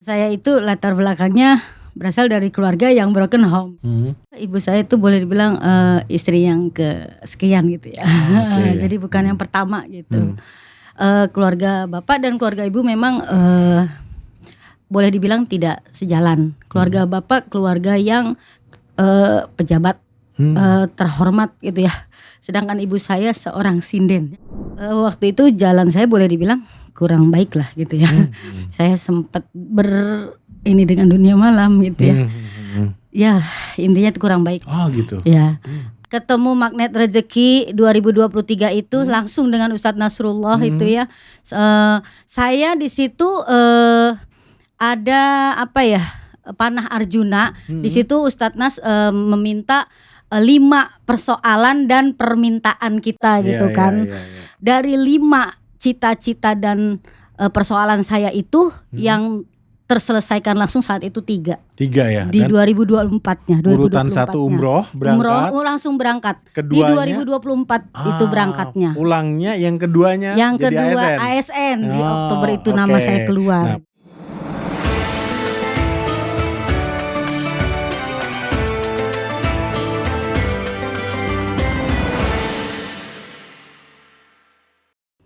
Saya itu latar belakangnya berasal dari keluarga yang broken home. Ibu saya itu boleh dibilang, istri yang kesekian gitu ya. Oke. Jadi bukan yang pertama gitu. Mmm. Keluarga bapak dan keluarga ibu memang, boleh dibilang tidak sejalan. Keluarga bapak keluarga yang, pejabat, terhormat gitu ya. Sedangkan ibu saya seorang sinden. Waktu itu jalan saya boleh dibilang kurang baik lah gitu ya. Saya sempat ini dengan dunia malam gitu ya. Ya intinya itu kurang baik. Oh gitu. Ya. Ketemu Magnet Rezeki 2023 itu langsung dengan Ustadz Nasrullah itu ya. Saya di situ, ada apa ya, panah Arjuna. Di situ Ustadz Nas, meminta 5 persoalan dan permintaan kita gitu kan. Dari 5 cita-cita dan persoalan saya itu yang terselesaikan langsung saat itu 3. 3 ya. Di 2024-nya. Urutan 1 umroh berangkat. Umroh langsung berangkat. Keduanya, di 2024 itu berangkatnya. Pulangnya yang keduanya Yang jadi kedua ASN. ASN di Oktober itu nama saya keluar. Nah,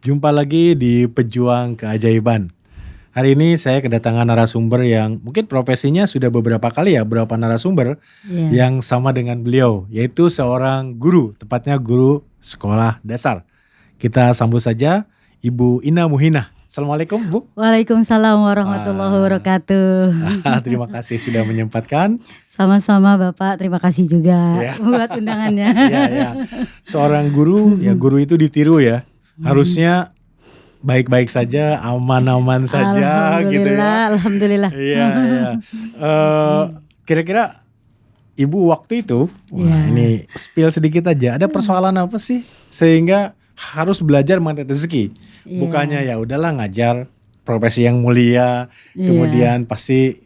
jumpa lagi di Pejuang Keajaiban. Hari ini saya kedatangan narasumber yang mungkin profesinya sudah beberapa kali ya, beberapa narasumber yang sama dengan beliau, yaitu seorang guru, tepatnya guru sekolah dasar. Kita sambut saja Ibu Ina Muhinah. Assalamualaikum Bu. Waalaikumsalam warahmatullahi wabarakatuh. Terima kasih sudah menyempatkan. Sama-sama Bapak, terima kasih juga buat undangannya. Ya. Seorang guru, ya guru itu ditiru ya. Harusnya baik-baik saja, aman-aman saja gitu ya. Alhamdulillah. Iya. Kira-kira Ibu waktu itu, ini spill sedikit aja. Ada persoalan apa sih sehingga harus belajar magnet rezeki? Bukannya ya udahlah ngajar profesi yang mulia, kemudian pasti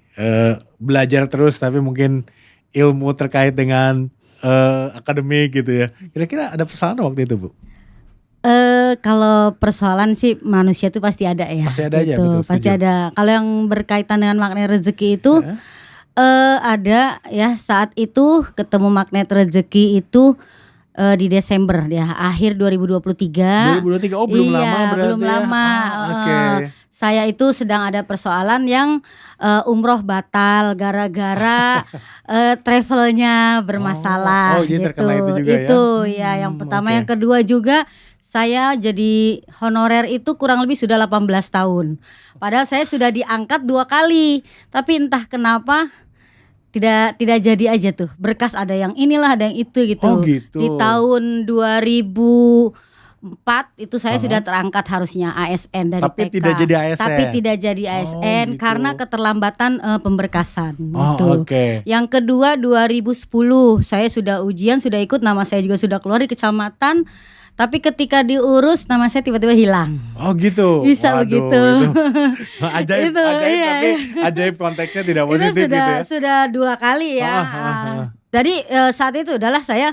belajar terus, tapi mungkin ilmu terkait dengan akademik gitu ya. Kira-kira ada persoalan waktu itu Bu? Kalau persoalan sih manusia itu pasti ada ya. Pasti ada gitu. aja, betul, pasti setuju. ada. Kalau yang berkaitan dengan magnet rezeki itu ada ya, saat itu ketemu magnet rezeki itu di Desember ya, akhir 2023. 2023, oh belum lama berarti. Belum lama. Oke. Saya itu sedang ada persoalan yang umroh batal gara-gara travelnya bermasalah. Oh, jadi gitu. terkena itu juga ya? Itu ya yang pertama. Yang kedua juga saya jadi honorer itu kurang lebih sudah 18 tahun. Padahal saya sudah diangkat 2 kali, tapi entah kenapa tidak jadi aja tuh. Berkas ada yang inilah, ada yang itu gitu. Oh gitu. Di tahun 2004 itu saya sudah terangkat harusnya ASN dari Tapi TK. tidak jadi ASN. Tapi tidak jadi ASN gitu. karena keterlambatan pemberkasan gitu. Oke. Yang kedua 2010 saya sudah ujian, sudah ikut, nama saya juga sudah keluar di kecamatan. Tapi ketika diurus nama saya tiba-tiba hilang. Oh gitu. Bisa begitu. Itu ajaib, Itu, tapi iya. ajaib konteksnya tidak positif Itu gitu ya. sudah 2 kali ya. Jadi saat itu adalah saya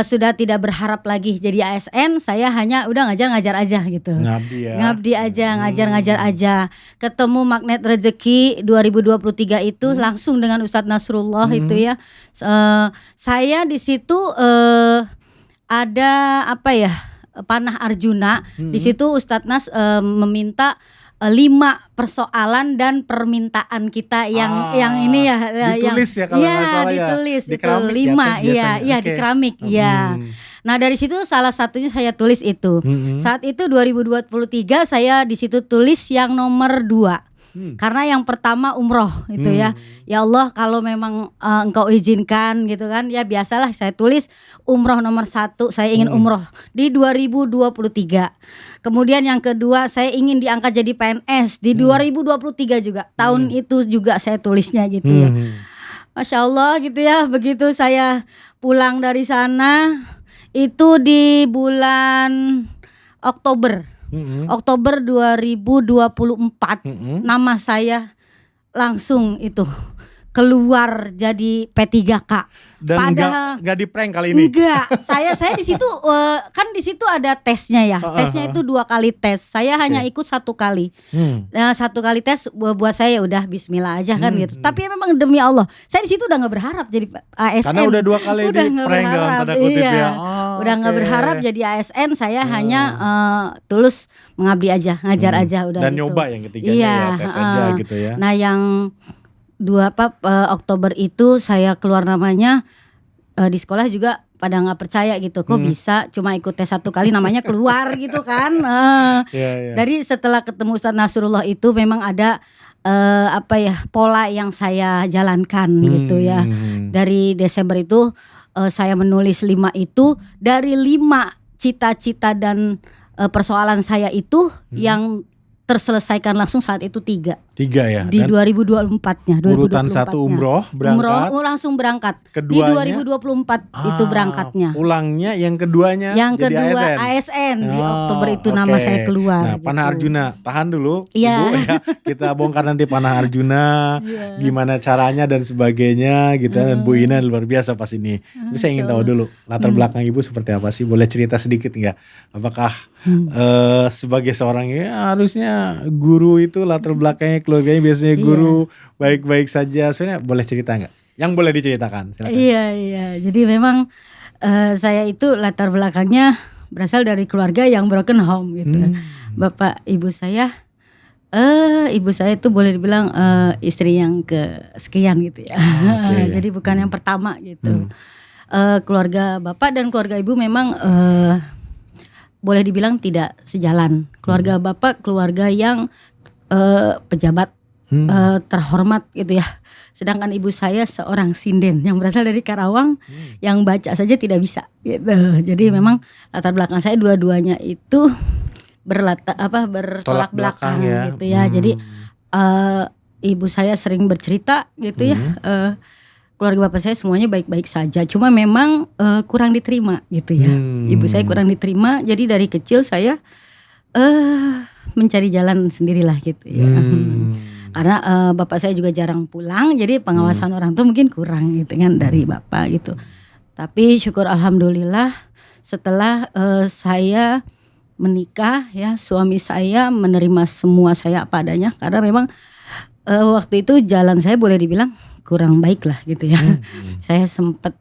sudah tidak berharap lagi jadi ASN, saya hanya udah ngajar aja gitu. Ngabdi ya. Ngabdi aja, ngajar aja. Ketemu Magnet Rezeki 2023 itu langsung dengan Ustadz Nasrullah itu ya. Saya di situ ada apa ya, panah Arjuna. Di situ Ustadz Nas meminta 5 persoalan dan permintaan kita yang ini ya, ditulis ya kalau nggak salah ya. Ditulis Di itu keramik 5 ya, iya biasanya. di keramik ya. Nah dari situ salah satunya saya tulis itu. Saat itu 2023 saya di situ tulis yang nomor 2. Karena yang pertama umroh itu ya. Ya Allah kalau memang engkau izinkan gitu kan, ya biasalah saya tulis umroh nomor 1, saya ingin umroh di 2023. Kemudian yang kedua saya ingin diangkat jadi PNS di 2023 juga. Tahun itu juga saya tulisnya gitu ya. Masya Allah gitu ya. Begitu saya pulang dari sana itu di bulan Oktober. Oktober 2024 nama saya langsung itu keluar jadi P3K. Dan nggak di prank kali ini. Enggak, saya di situ kan di situ ada tesnya ya. Tesnya itu 2 kali tes. Saya hanya ikut 1 kali. Nah, 1 kali tes buat saya udah bismillah aja kan gitu. Tapi memang demi Allah, saya di situ udah nggak berharap jadi ASN. Karena udah 2 kali di prank dalam tanda kutip ya. Udah nggak berharap jadi ASN, saya hanya tulus mengabdi aja, ngajar aja udah. Dan gitu. Nyoba yang ketiganya ya, tes aja gitu ya. Nah, yang 2 Oktober itu saya keluar namanya di sekolah juga pada nggak percaya gitu, kok bisa cuma ikut tes 1 kali namanya keluar gitu kan. Dari setelah ketemu Ustadz Nasrullah itu memang ada pola yang saya jalankan gitu ya. Dari Desember itu saya menulis 5 itu, dari 5 cita-cita dan persoalan saya itu yang terselesaikan langsung saat itu 3 ya. Di 2024-nya. Urutan 1 umroh berangkat. Langsung berangkat. Keduanya, di 2024 itu berangkatnya. Pulangnya yang keduanya yang jadi kedua ASN. Di Oktober itu nama saya keluar. Nah, Panah gitu. Arjuna, tahan dulu Iya. Ibu ya. Kita bongkar nanti Panah Arjuna, gimana caranya dan sebagainya gitu. Dan Bu Ina luar biasa pas ini. Tapi saya ingin tahu dulu latar belakang Ibu seperti apa sih? Boleh cerita sedikit nggak? Apakah sebagai seorang ya harusnya guru itu latar belakangnya keluarganya biasanya guru baik-baik saja, sebenarnya boleh cerita nggak? Yang boleh diceritakan. Silakan. Iya. Jadi memang saya itu latar belakangnya berasal dari keluarga yang broken home gitu. Bapak ibu saya itu boleh dibilang istri yang kesekian gitu ya. Jadi bukan yang pertama gitu. Keluarga bapak dan keluarga ibu memang boleh dibilang tidak sejalan. Keluarga bapak keluarga yang pejabat terhormat gitu ya. Sedangkan ibu saya seorang sinden yang berasal dari Karawang, yang baca saja tidak bisa gitu. Jadi memang latar belakang saya dua-duanya itu bertolak belakang ya. Gitu ya. Jadi ibu saya sering bercerita gitu ya. Keluarga bapak saya semuanya baik-baik saja. Cuma memang kurang diterima gitu ya. Ibu saya kurang diterima. Jadi dari kecil saya mencari jalan sendirilah gitu ya. Karena bapak saya juga jarang pulang, jadi pengawasan orang tua mungkin kurang gitu kan dari bapak gitu. Tapi syukur alhamdulillah setelah saya menikah ya, suami saya menerima semua saya apa adanya. Karena memang waktu itu jalan saya boleh dibilang kurang baik lah gitu ya. Saya sempat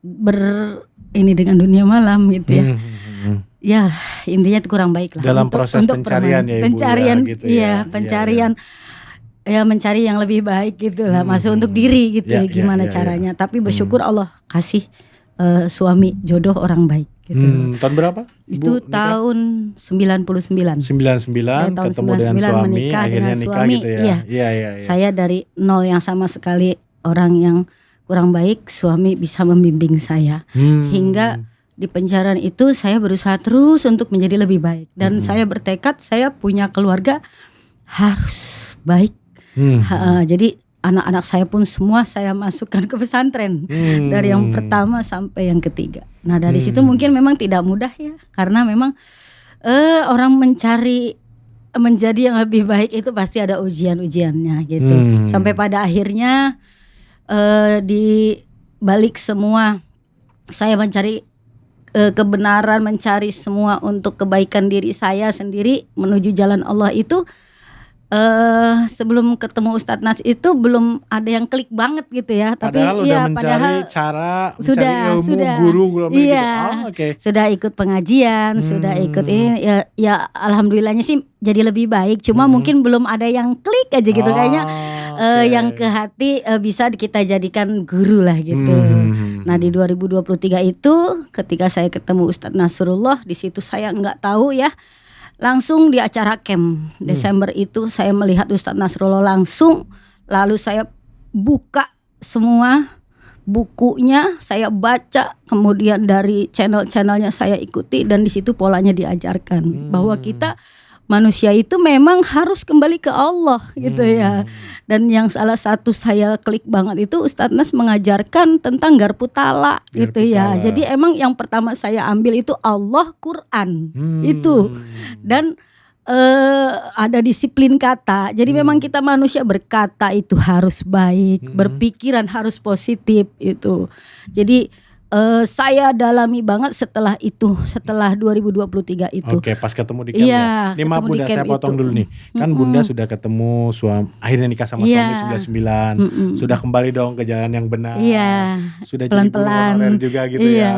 ini dengan dunia malam gitu ya. Ya intinya kurang baik lah. Dalam proses pencarian ya Ibu. Pencarian ya, gitu ya. Pencarian. Ya mencari yang lebih baik gitu lah, masuk untuk diri gitu ya, gimana caranya. Tapi bersyukur Allah kasih suami jodoh orang baik gitu. Tahun berapa? Itu tahun 99. 99 ketemu dengan suami, menikah akhirnya dengan nikah suami, gitu ya. Iya. Saya dari nol yang sama sekali orang yang kurang baik, suami bisa membimbing saya. Hingga di pencarian itu saya berusaha terus untuk menjadi lebih baik. Dan saya bertekad saya punya keluarga harus baik. Jadi anak-anak saya pun semua saya masukkan ke pesantren dari yang pertama sampai yang ketiga. Nah dari situ mungkin memang tidak mudah ya, karena memang orang mencari menjadi yang lebih baik itu pasti ada ujian-ujiannya gitu. Sampai pada akhirnya di balik semua saya mencari kebenaran, mencari semua untuk kebaikan diri saya sendiri menuju jalan Allah itu. Sebelum ketemu Ustadz Nas itu belum ada yang klik banget gitu ya. Padahal tapi udah mencari cara, mencari ilmu, guru gitu. Sudah ikut pengajian, sudah ikut ini ya alhamdulillahnya sih jadi lebih baik. Cuma mungkin belum ada yang klik aja gitu kayaknya. Yang ke hati bisa kita jadikan guru lah gitu. Nah di 2023 itu ketika saya ketemu Ustadz Nasrullah, di situ saya nggak tahu ya. Langsung di acara camp Desember itu saya melihat Ustadz Nasrullah langsung. Lalu saya buka semua bukunya, saya baca, kemudian dari channel-channelnya saya ikuti. Dan di situ polanya diajarkan bahwa kita manusia itu memang harus kembali ke Allah gitu ya. Dan yang salah satu saya klik banget itu Ustadz Nas mengajarkan tentang garpu tala gitu ya. Jadi emang yang pertama saya ambil itu Allah, Quran itu. Dan ada disiplin kata. Jadi memang kita manusia berkata itu harus baik, berpikiran harus positif itu. Jadi saya dalami banget setelah 2023 itu. Oke, pas ketemu di camp ya. Ini maaf Bunda, saya potong dulu nih. Kan Bunda sudah ketemu akhirnya nikah sama suami 99. Sudah kembali dong ke jalan yang benar. Sudah pelan-pelan jadi guru honorer juga gitu ya.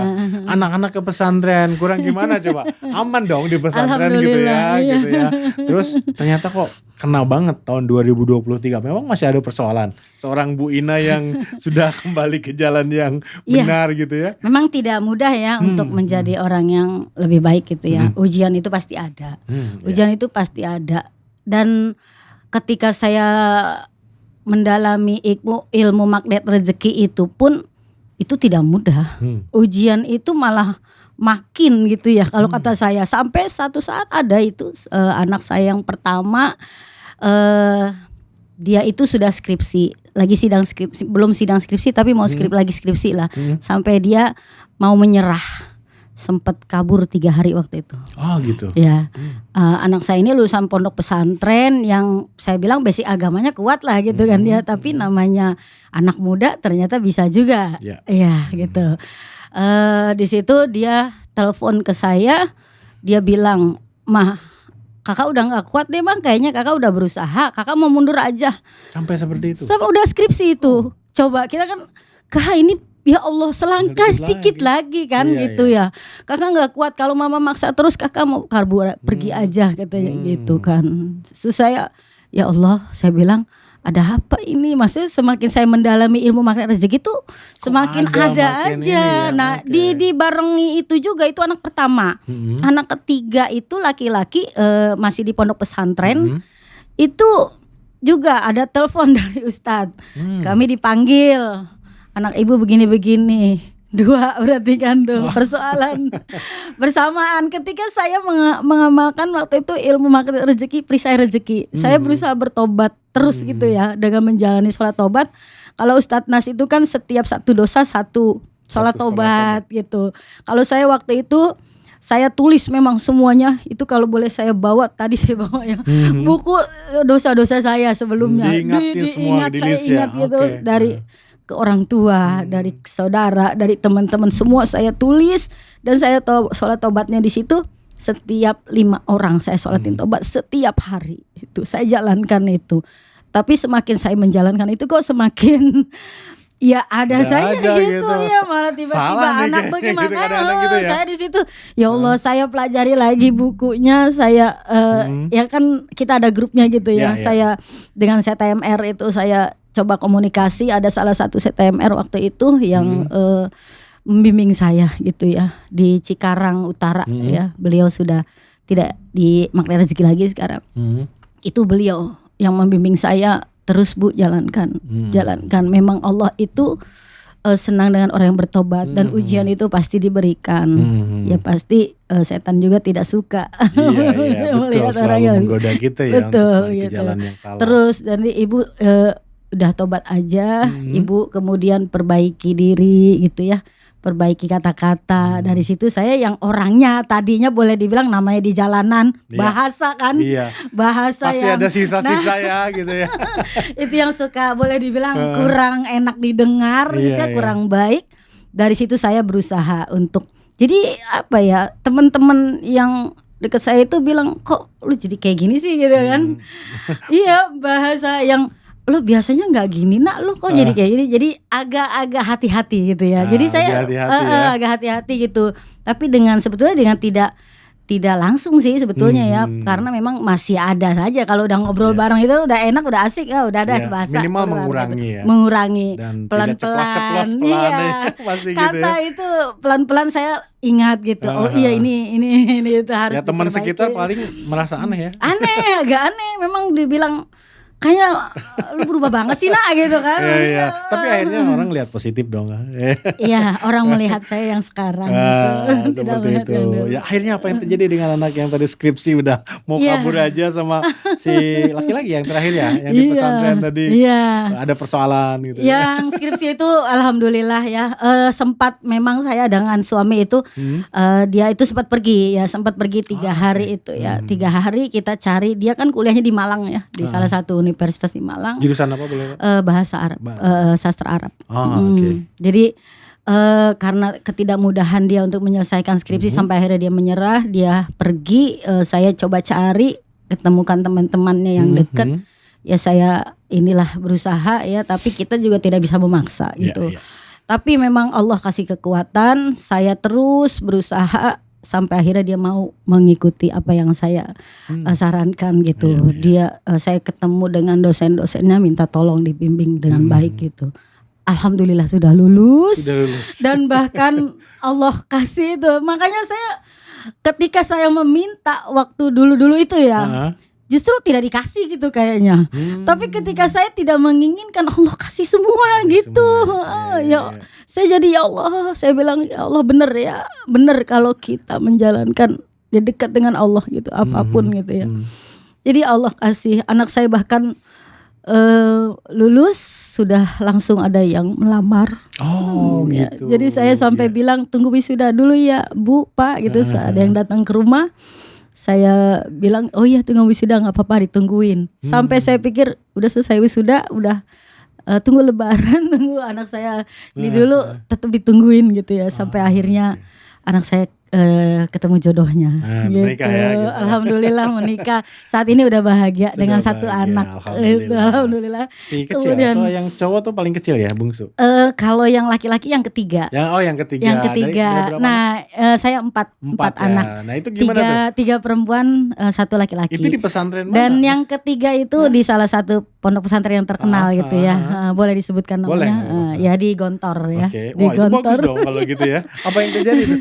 Anak-anak ke pesantren, kurang gimana coba? Aman dong di pesantren gitu ya, gitu ya. Terus ternyata kok kena banget tahun 2023. Memang masih ada persoalan. Seorang Bu Ina yang sudah kembali ke jalan yang benar gitu ya. Memang tidak mudah ya untuk menjadi orang yang lebih baik gitu ya. Ujian itu pasti ada. Ujian itu pasti ada. Dan ketika saya mendalami ilmu magnet rezeki itu pun itu tidak mudah. Ujian itu malah makin gitu ya kalau kata saya. Sampai satu saat ada itu anak saya yang pertama, dia itu sudah skripsi, lagi sidang skripsi, belum sidang skripsi tapi mau lagi skripsi lah. Sampai dia mau menyerah, sempat kabur 3 hari waktu itu. Oh gitu. Ya, anak saya ini lulusan pondok pesantren yang saya bilang basic agamanya kuat lah gitu kan dia, tapi namanya anak muda ternyata bisa juga. Ya gitu. Di situ dia telepon ke saya, dia bilang, "Mah, kakak udah gak kuat deh Bang, kayaknya kakak udah berusaha, kakak mau mundur aja." Sampai seperti itu? Sampai udah skripsi itu. Coba kita kan, kak ini ya Allah selangkah sedikit lagi kan gitu ya. Kakak gak kuat, kalau mama maksa terus kakak mau pergi aja katanya gitu kan. Susah ya Allah, saya bilang ada apa ini? Maksudnya semakin saya mendalami ilmu magnet rezeki tuh semakin ada aja. Nah dibarengi itu juga, itu anak pertama. Anak ketiga itu laki-laki masih di pondok pesantren. Itu juga ada telepon dari Ustadz. Kami dipanggil, anak ibu begini-begini. 2 berarti kan tuh persoalan bersamaan. Ketika saya mengamalkan waktu itu ilmu magnet rezeki, perisai rezeki, saya berusaha bertobat terus gitu ya, dengan menjalani sholat tobat. Kalau Ustadz Nas itu kan setiap 1 dosa 1 sholat tobat gitu. Kalau saya waktu itu saya tulis memang semuanya itu, kalau boleh saya bawa, tadi saya bawa ya buku dosa-dosa saya sebelumnya. Saya ingat gitu dari ke orang tua, dari saudara, dari teman-teman, semua saya tulis. Dan saya sholat tobatnya di situ setiap 5 orang saya sholatin tobat setiap hari. Itu saya jalankan itu. Tapi semakin saya menjalankan itu kok semakin ya ada saya gitu ya, malah tiba-tiba anak bagaimana gitu ya. Saya di situ ya Allah, saya pelajari lagi bukunya, saya ya kan kita ada grupnya gitu ya. Saya dengan CTMR itu saya coba komunikasi, ada salah satu CTMR waktu itu yang membimbing saya gitu ya di Cikarang Utara ya. Beliau sudah tidak di Magnet Rezeki lagi sekarang. Itu beliau yang membimbing saya, terus Bu jalankan. Memang Allah itu senang dengan orang yang bertobat, dan ujian itu pasti diberikan. Ya pasti setan juga tidak suka melihat orang yang menggoda kita ya, untuk gitu. Jalan yang salah. Terus dari ibu udah tobat aja, ibu kemudian perbaiki diri gitu ya, perbaiki kata-kata. Dari situ saya yang orangnya tadinya boleh dibilang namanya di jalanan bahasa kan, bahasa pasti yang ada sisa-sisa ya gitu ya. Itu yang suka boleh dibilang kurang enak didengar, gitu ya, kurang baik. Dari situ saya berusaha untuk, jadi apa ya, teman-teman yang dekat saya itu bilang, kok lu jadi kayak gini sih gitu kan. Iya, bahasa yang lu biasanya nggak gini, nak lu kok jadi kayak gini. Jadi agak-agak hati-hati gitu ya. Jadi saya agak hati-hati gitu. Tapi sebetulnya dengan tidak langsung sih sebetulnya ya, karena memang masih ada saja kalau udah ngobrol bareng itu udah enak, udah asik ya, udah ada bahasa. Minimal mengurangi dan pelan-pelan. Kata gitu ya. itu pelan-pelan saya ingat gitu. Oh iya ini itu harus. Ya teman sekitar paling merasa aneh ya. Agak aneh. Memang dibilang kayaknya lu berubah banget sih nak gitu kan. Iya. Tapi akhirnya orang lihat positif dong. Iya, orang melihat saya yang sekarang gitu. Seperti itu. Ya akhirnya apa yang terjadi dengan anak yang tadi skripsi udah mau kabur aja sama si laki-laki yang terakhir ya, yang di pesantren tadi. Ada persoalan gitu. Yang skripsi itu alhamdulillah ya, sempat memang saya dengan suami itu dia itu sempat pergi 3 hari itu ya. 3 hari kita cari, dia kan kuliahnya di Malang ya, di salah satu universitas di Malang. Jurusan apa boleh? Bahasa Arab, sastra Arab. Okay. Jadi karena ketidakmudahan dia untuk menyelesaikan skripsi sampai akhirnya dia menyerah, dia pergi. Saya coba cari, ketemukan teman-temannya yang dekat. Ya saya inilah berusaha ya, tapi kita juga tidak bisa memaksa gitu. Tapi memang Allah kasih kekuatan, saya terus berusaha sampai akhirnya dia mau mengikuti apa yang saya sarankan gitu. Saya ketemu dengan dosen-dosennya, minta tolong dibimbing dengan baik gitu. Alhamdulillah sudah lulus. Dan bahkan Allah kasih itu. Makanya saya ketika saya meminta waktu dulu-dulu itu ya, justru tidak dikasih gitu kayaknya. Tapi ketika saya tidak menginginkan, Allah kasih semua gitu. Saya jadi ya Allah, saya bilang ya Allah benar ya, benar kalau kita menjalankan dia dekat dengan Allah gitu, apapun gitu ya. Jadi Allah kasih. Anak saya bahkan lulus sudah langsung ada yang melamar. Gitu. Jadi saya sampai bilang tunggu wisuda dulu ya Bu, Pak gitu. Ada yang datang ke rumah. Saya bilang oh iya tunggu wisuda nggak apa-apa ditungguin. Sampai saya pikir udah selesai wisuda, udah tunggu lebaran, tunggu anak saya ini dulu, tetap ditungguin gitu ya. Sampai akhirnya anak saya ketemu jodohnya gitu. Menikah ya, gitu. Alhamdulillah menikah. Saat ini udah bahagia dengan satu anak. Alhamdulillah. Si kecil atau yang cowok tuh paling kecil ya, bungsu? Kalau yang laki-laki yang ketiga. Yang ketiga. Nah, saya empat anak. Nah, itu gimana tuh? Tiga perempuan, satu laki-laki. Itu di pesantren mana? Dan yang ketiga itu di salah satu pondok pesantren yang terkenal gitu ya. Boleh disebutkan namanya? Ya di Gontor ya. Di Wah, itu bagus dong kalau gitu ya. Apa yang terjadi tuh?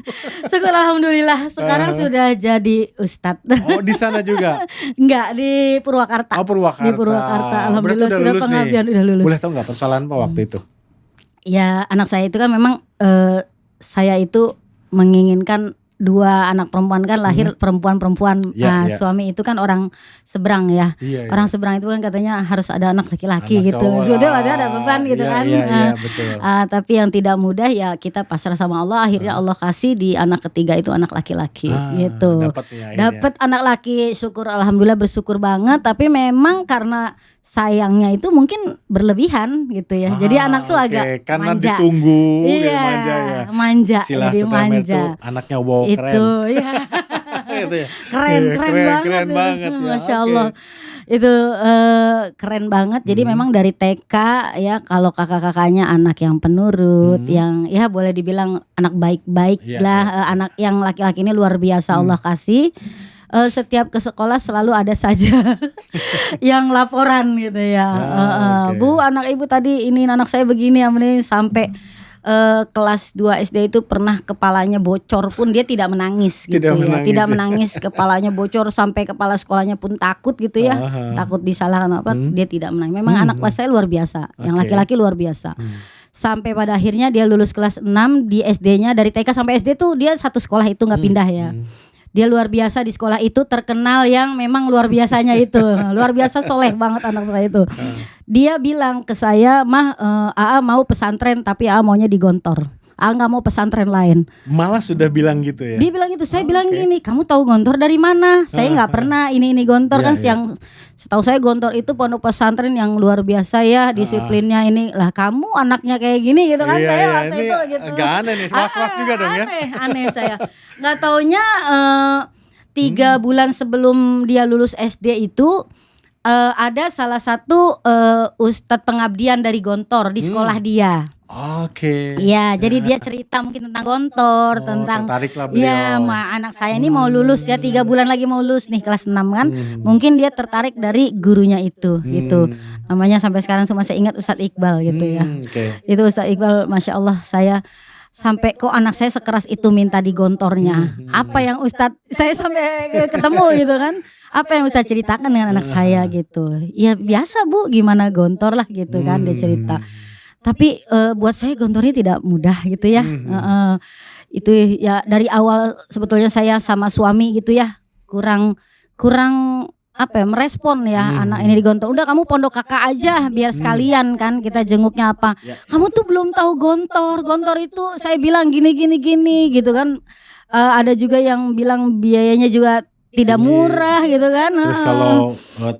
Alhamdulillah sekarang sudah jadi ustadz. Oh, di sana juga? Enggak, di Purwakarta. Oh, Purwakarta. Di Purwakarta. Alhamdulillah sudah pengabdian, udah lulus. Boleh tahu enggak persoalan apa waktu itu? Ya, anak saya itu kan memang saya itu menginginkan 2 anak perempuan kan lahir perempuan-perempuan. Suami itu kan orang seberang ya. Orang seberang itu kan katanya harus ada anak laki-laki gitu. Sudah ada beban gitu kan. Betul. Tapi yang tidak mudah ya kita pasrah sama Allah. Akhirnya Allah kasih di anak ketiga itu anak laki-laki gitu. Dapat anak laki, syukur alhamdulillah, bersyukur banget. Tapi memang karena sayangnya itu mungkin berlebihan gitu ya. Jadi anak tuh agak karena manja. Ditunggu, manja ya. Sila jadi manja. Anaknya wow, itu keren. keren banget ya. Masya Allah. Itu keren banget. Jadi memang dari TK ya, kalau kakak-kakaknya anak yang penurut, yang ya boleh dibilang anak baik-baik lah. Anak yang laki-laki ini luar biasa Allah kasih. Setiap ke sekolah selalu ada saja yang laporan gitu ya. Bu, anak ibu tadi ini anak saya begini ya, sampai kelas 2 SD itu pernah kepalanya bocor pun dia tidak menangis gitu tidak menangis. Kepalanya bocor sampai kepala sekolahnya pun takut gitu ya. Takut disalahkan apa, dia tidak menangis. Memang anak kelas saya luar biasa, yang laki-laki luar biasa. Sampai pada akhirnya dia lulus kelas 6 di SD-nya, dari TK sampai SD tuh dia satu sekolah itu nggak pindah ya. Dia luar biasa di sekolah itu, terkenal yang memang luar biasanya itu. Luar biasa, soleh banget anak saya itu. Dia bilang ke saya, Mah, AA mau pesantren tapi AA maunya di Gontor. AA gak mau pesantren lain. Malah sudah bilang gitu ya? Dia bilang gitu, saya bilang gini, kamu tahu Gontor dari mana? Saya gak pernah ini Gontor kan yang setahu saya Gontor itu pondok pesantren yang luar biasa ya, disiplinnya ini. Lah kamu anaknya kayak gini gitu kan. Saya waktu itu gitu. Agak aneh nih, was-was juga dong ya. Aneh saya. Gak taunya 3 bulan sebelum dia lulus SD itu ada salah satu ustadz pengabdian dari Gontor di sekolah dia. Iya, jadi dia cerita mungkin tentang Gontor, tentang ya, anak saya ini mau lulus ya, 3 bulan lagi mau lulus nih kelas 6 kan. Mungkin dia tertarik dari gurunya itu gitu. Namanya sampai sekarang saya ingat Ustadz Iqbal gitu ya. Itu Ustadz Iqbal, Masya Allah, saya sampai kok anak saya sekeras itu minta di Gontornya. Apa yang Ustadz, saya sampai ketemu gitu kan. Apa yang Ustadz ceritakan dengan anak saya gitu. Ya biasa Bu, gimana Gontor lah gitu kan, dia cerita. Tapi buat saya Gontor ini tidak mudah gitu ya. Itu ya dari awal sebetulnya saya sama suami gitu ya kurang apa ya, merespon ya anak ini di Gontor. Udah kamu pondok kakak aja biar sekalian kan kita jenguknya apa. Kamu tuh belum tahu Gontor. Gontor itu saya bilang gini gitu kan. Ada juga yang bilang biayanya juga tidak murah gitu kan. Terus kalau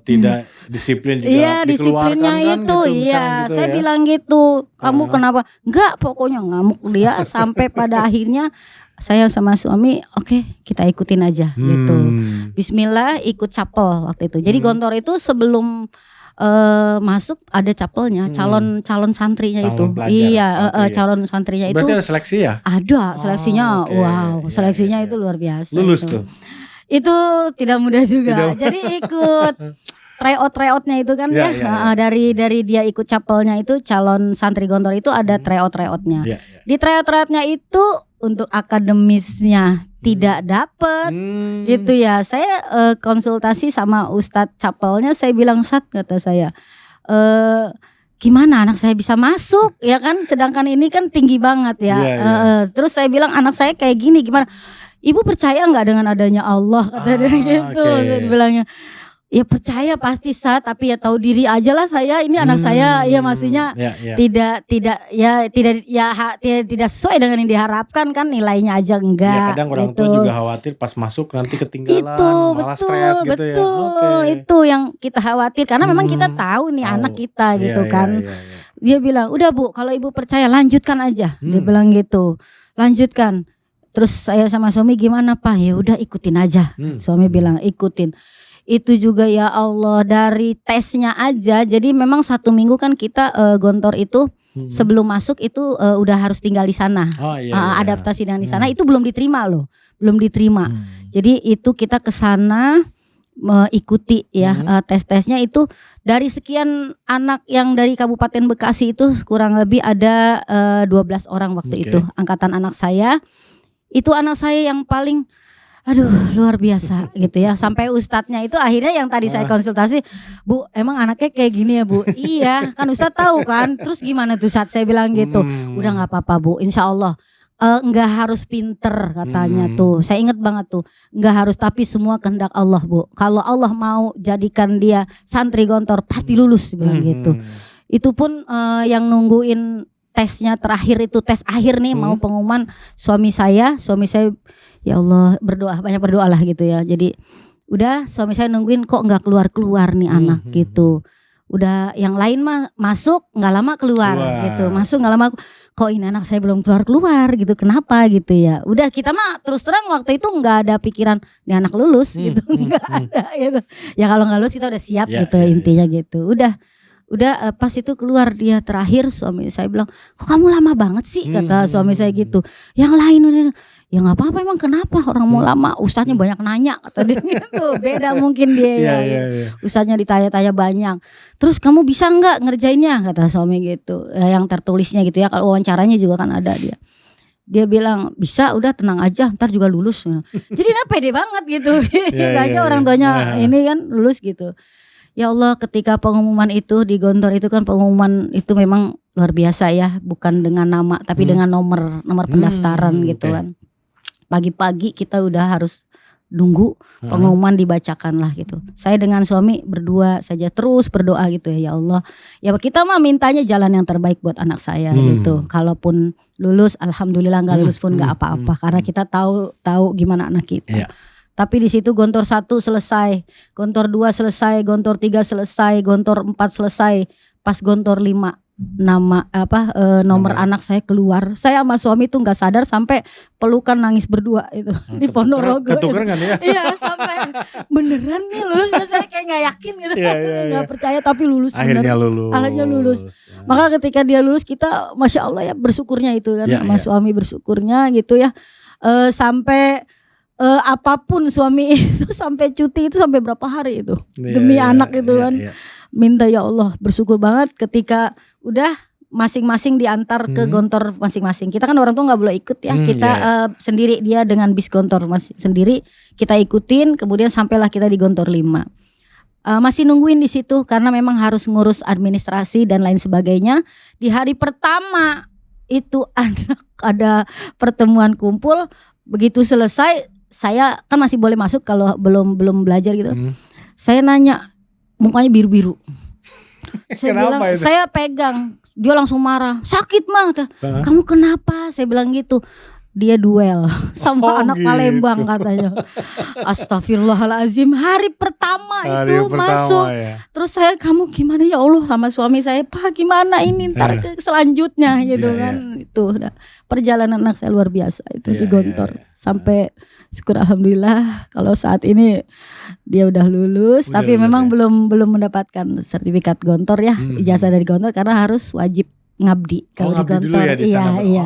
tidak disiplin juga iya, dikeluarkan disiplinnya kan itu, gitu, iya. gitu Saya ya. bilang gitu, kamu kenapa? Enggak, pokoknya ngamuk dia sampai pada akhirnya saya sama suami, oke, kita ikutin aja gitu. Bismillah, ikut chapel waktu itu. Jadi Gontor itu sebelum masuk ada chapelnya, calon santrinya Calon itu. pelajar, Iya, santri ya. calon santrinya itu. Berarti ada seleksi ya? Ada seleksinya, oke. wow, Iya, seleksinya iya, itu iya. luar biasa. Lulus itu. tuh. Itu tidak mudah juga. Tidak. Jadi ikut tryout-tryoutnya itu kan Iya, ya. iya, iya. Dari dia ikut chapelnya itu calon santri Gontor itu ada tryout-tryoutnya. Iya, iya. Di tryout-tryoutnya itu untuk akademisnya tidak dapet gitu ya. Saya konsultasi sama Ustadz chapelnya, saya bilang, Ustadz, kata saya, gimana anak saya bisa masuk ya kan, sedangkan ini kan tinggi banget ya. Iya, iya. Terus saya bilang, anak saya kayak gini gimana? Ibu percaya nggak dengan adanya Allah, kata dia gitu. oke. Saya bilangnya, ya percaya pasti Sat, tapi ya tahu diri aja lah saya, ini anak saya ya maksudnya Iya, iya. tidak sesuai dengan yang diharapkan kan, nilainya aja enggak. Ya kadang orang gitu. tua juga khawatir pas masuk nanti ketinggalan, Itu malah stres gitu ya. Oke. Itu yang kita khawatir karena memang kita tahu nih Tahu. anak kita Iya, gitu iya, kan. iya, iya. Dia bilang, udah Bu, kalau ibu percaya lanjutkan aja. Dia bilang gitu, lanjutkan. Terus saya sama suami, gimana Pak? Ya udah ikutin aja. Suami bilang ikutin. Itu juga ya Allah dari tesnya aja. Jadi memang 1 minggu kan kita Gontor itu sebelum masuk itu udah harus tinggal di sana. Oh, iya, iya. Adaptasi dengan di sana itu belum diterima loh, belum diterima. Jadi itu kita ke sana mengikuti ya tes-tesnya itu. Dari sekian anak yang dari Kabupaten Bekasi itu kurang lebih ada 12 orang waktu itu angkatan anak saya. Itu anak saya yang paling luar biasa gitu ya. Sampai ustadznya itu akhirnya yang tadi saya konsultasi, Bu, emang anaknya kayak gini ya Bu? Iya, kan ustadz tahu kan. Terus gimana tuh saat saya bilang gitu? Udah nggak apa-apa Bu, insya Allah. Nggak harus pinter katanya tuh. Saya ingat banget tuh, nggak harus, tapi semua kehendak Allah Bu. Kalau Allah mau jadikan dia santri Gontor pasti lulus, bilang gitu. Itu pun yang nungguin tesnya terakhir itu, tes akhir nih mau pengumuman, suami saya ya Allah banyak berdoa lah gitu ya. Jadi udah suami saya nungguin kok nggak keluar nih anak gitu. Udah yang lain mah masuk nggak lama keluar gitu, masuk nggak lama, kok ini anak saya belum keluar gitu, kenapa gitu ya. Udah kita mah terus terang waktu itu nggak ada pikiran nih anak lulus gitu, nggak ada gitu. Ya kalau nggak lulus kita udah siap gitu intinya gitu. Udah pas itu keluar dia terakhir, suami saya bilang, kok kamu lama banget sih, kata suami saya gitu. Yang lain udah, ya nggak apa-apa, emang kenapa orang mau lama, ustadznya banyak nanya, kata dia gitu. Beda mungkin dia ustadznya ditanya-tanya banyak. Terus kamu bisa nggak ngerjainnya, kata suami gitu. Yang tertulisnya gitu ya, kalau wawancaranya juga kan ada dia bilang bisa, udah tenang aja ntar juga lulus. Jadi pede banget gitu. Aja orang tuanya ini kan lulus gitu. Ya Allah, ketika pengumuman itu di Gontor itu kan, pengumuman itu memang luar biasa ya, bukan dengan nama tapi dengan nomor pendaftaran gitu kan. Pagi-pagi kita udah harus nunggu pengumuman dibacakan lah gitu. Saya dengan suami berdua saja terus berdoa gitu ya Allah. Ya kita mah mintanya jalan yang terbaik buat anak saya gitu. Kalaupun lulus alhamdulillah, nggak lulus pun nggak apa-apa karena kita tahu gimana anak kita. Tapi di situ Gontor 1 selesai, Gontor 2 selesai, Gontor 3 selesai, Gontor 4 selesai. Pas Gontor 5 nomor anak saya keluar. Saya sama suami tuh nggak sadar sampai pelukan nangis berdua itu di Ponorogo. Ketuker kan ya? Iya, sampai beneran nih lulus. Saya kayak nggak yakin gitu, nggak percaya tapi lulus. Akhirnya Akhirnya lulus. Maka ketika dia lulus kita, masya Allah ya, bersyukurnya itu kan, sama suami bersyukurnya gitu ya. Sampai apapun suami itu sampai cuti itu sampai berapa hari itu demi anak itu kan. Minta ya Allah, bersyukur banget ketika udah masing-masing diantar ke Gontor masing-masing. Kita kan orang tua nggak boleh ikut ya, kita sendiri, dia dengan bis Gontor sendiri kita ikutin, kemudian sampailah kita di Gontor 5. Masih nungguin di situ karena memang harus ngurus administrasi dan lain sebagainya. Di hari pertama itu anak ada pertemuan kumpul, begitu selesai saya kan masih boleh masuk kalau belum belajar gitu. Saya nanya, mukanya biru-biru. Saya bilang, saya pegang, dia langsung marah. Sakit mah, kamu kenapa? Saya bilang gitu. dia duel sama anak gitu. Palembang katanya. Astagfirullahaladzim, hari pertama itu masuk. Ya. Terus saya, kamu gimana ya Allah, sama suami saya, Pak gimana ini ntar ke selanjutnya gitu kan. Itu perjalanan anak saya luar biasa itu di Gontor. Sampai syukur alhamdulillah kalau saat ini dia udah lulus, tapi memang belum mendapatkan sertifikat Gontor ya, ijazah dari Gontor karena harus wajib ngabdi kalau di Gontor. Iya.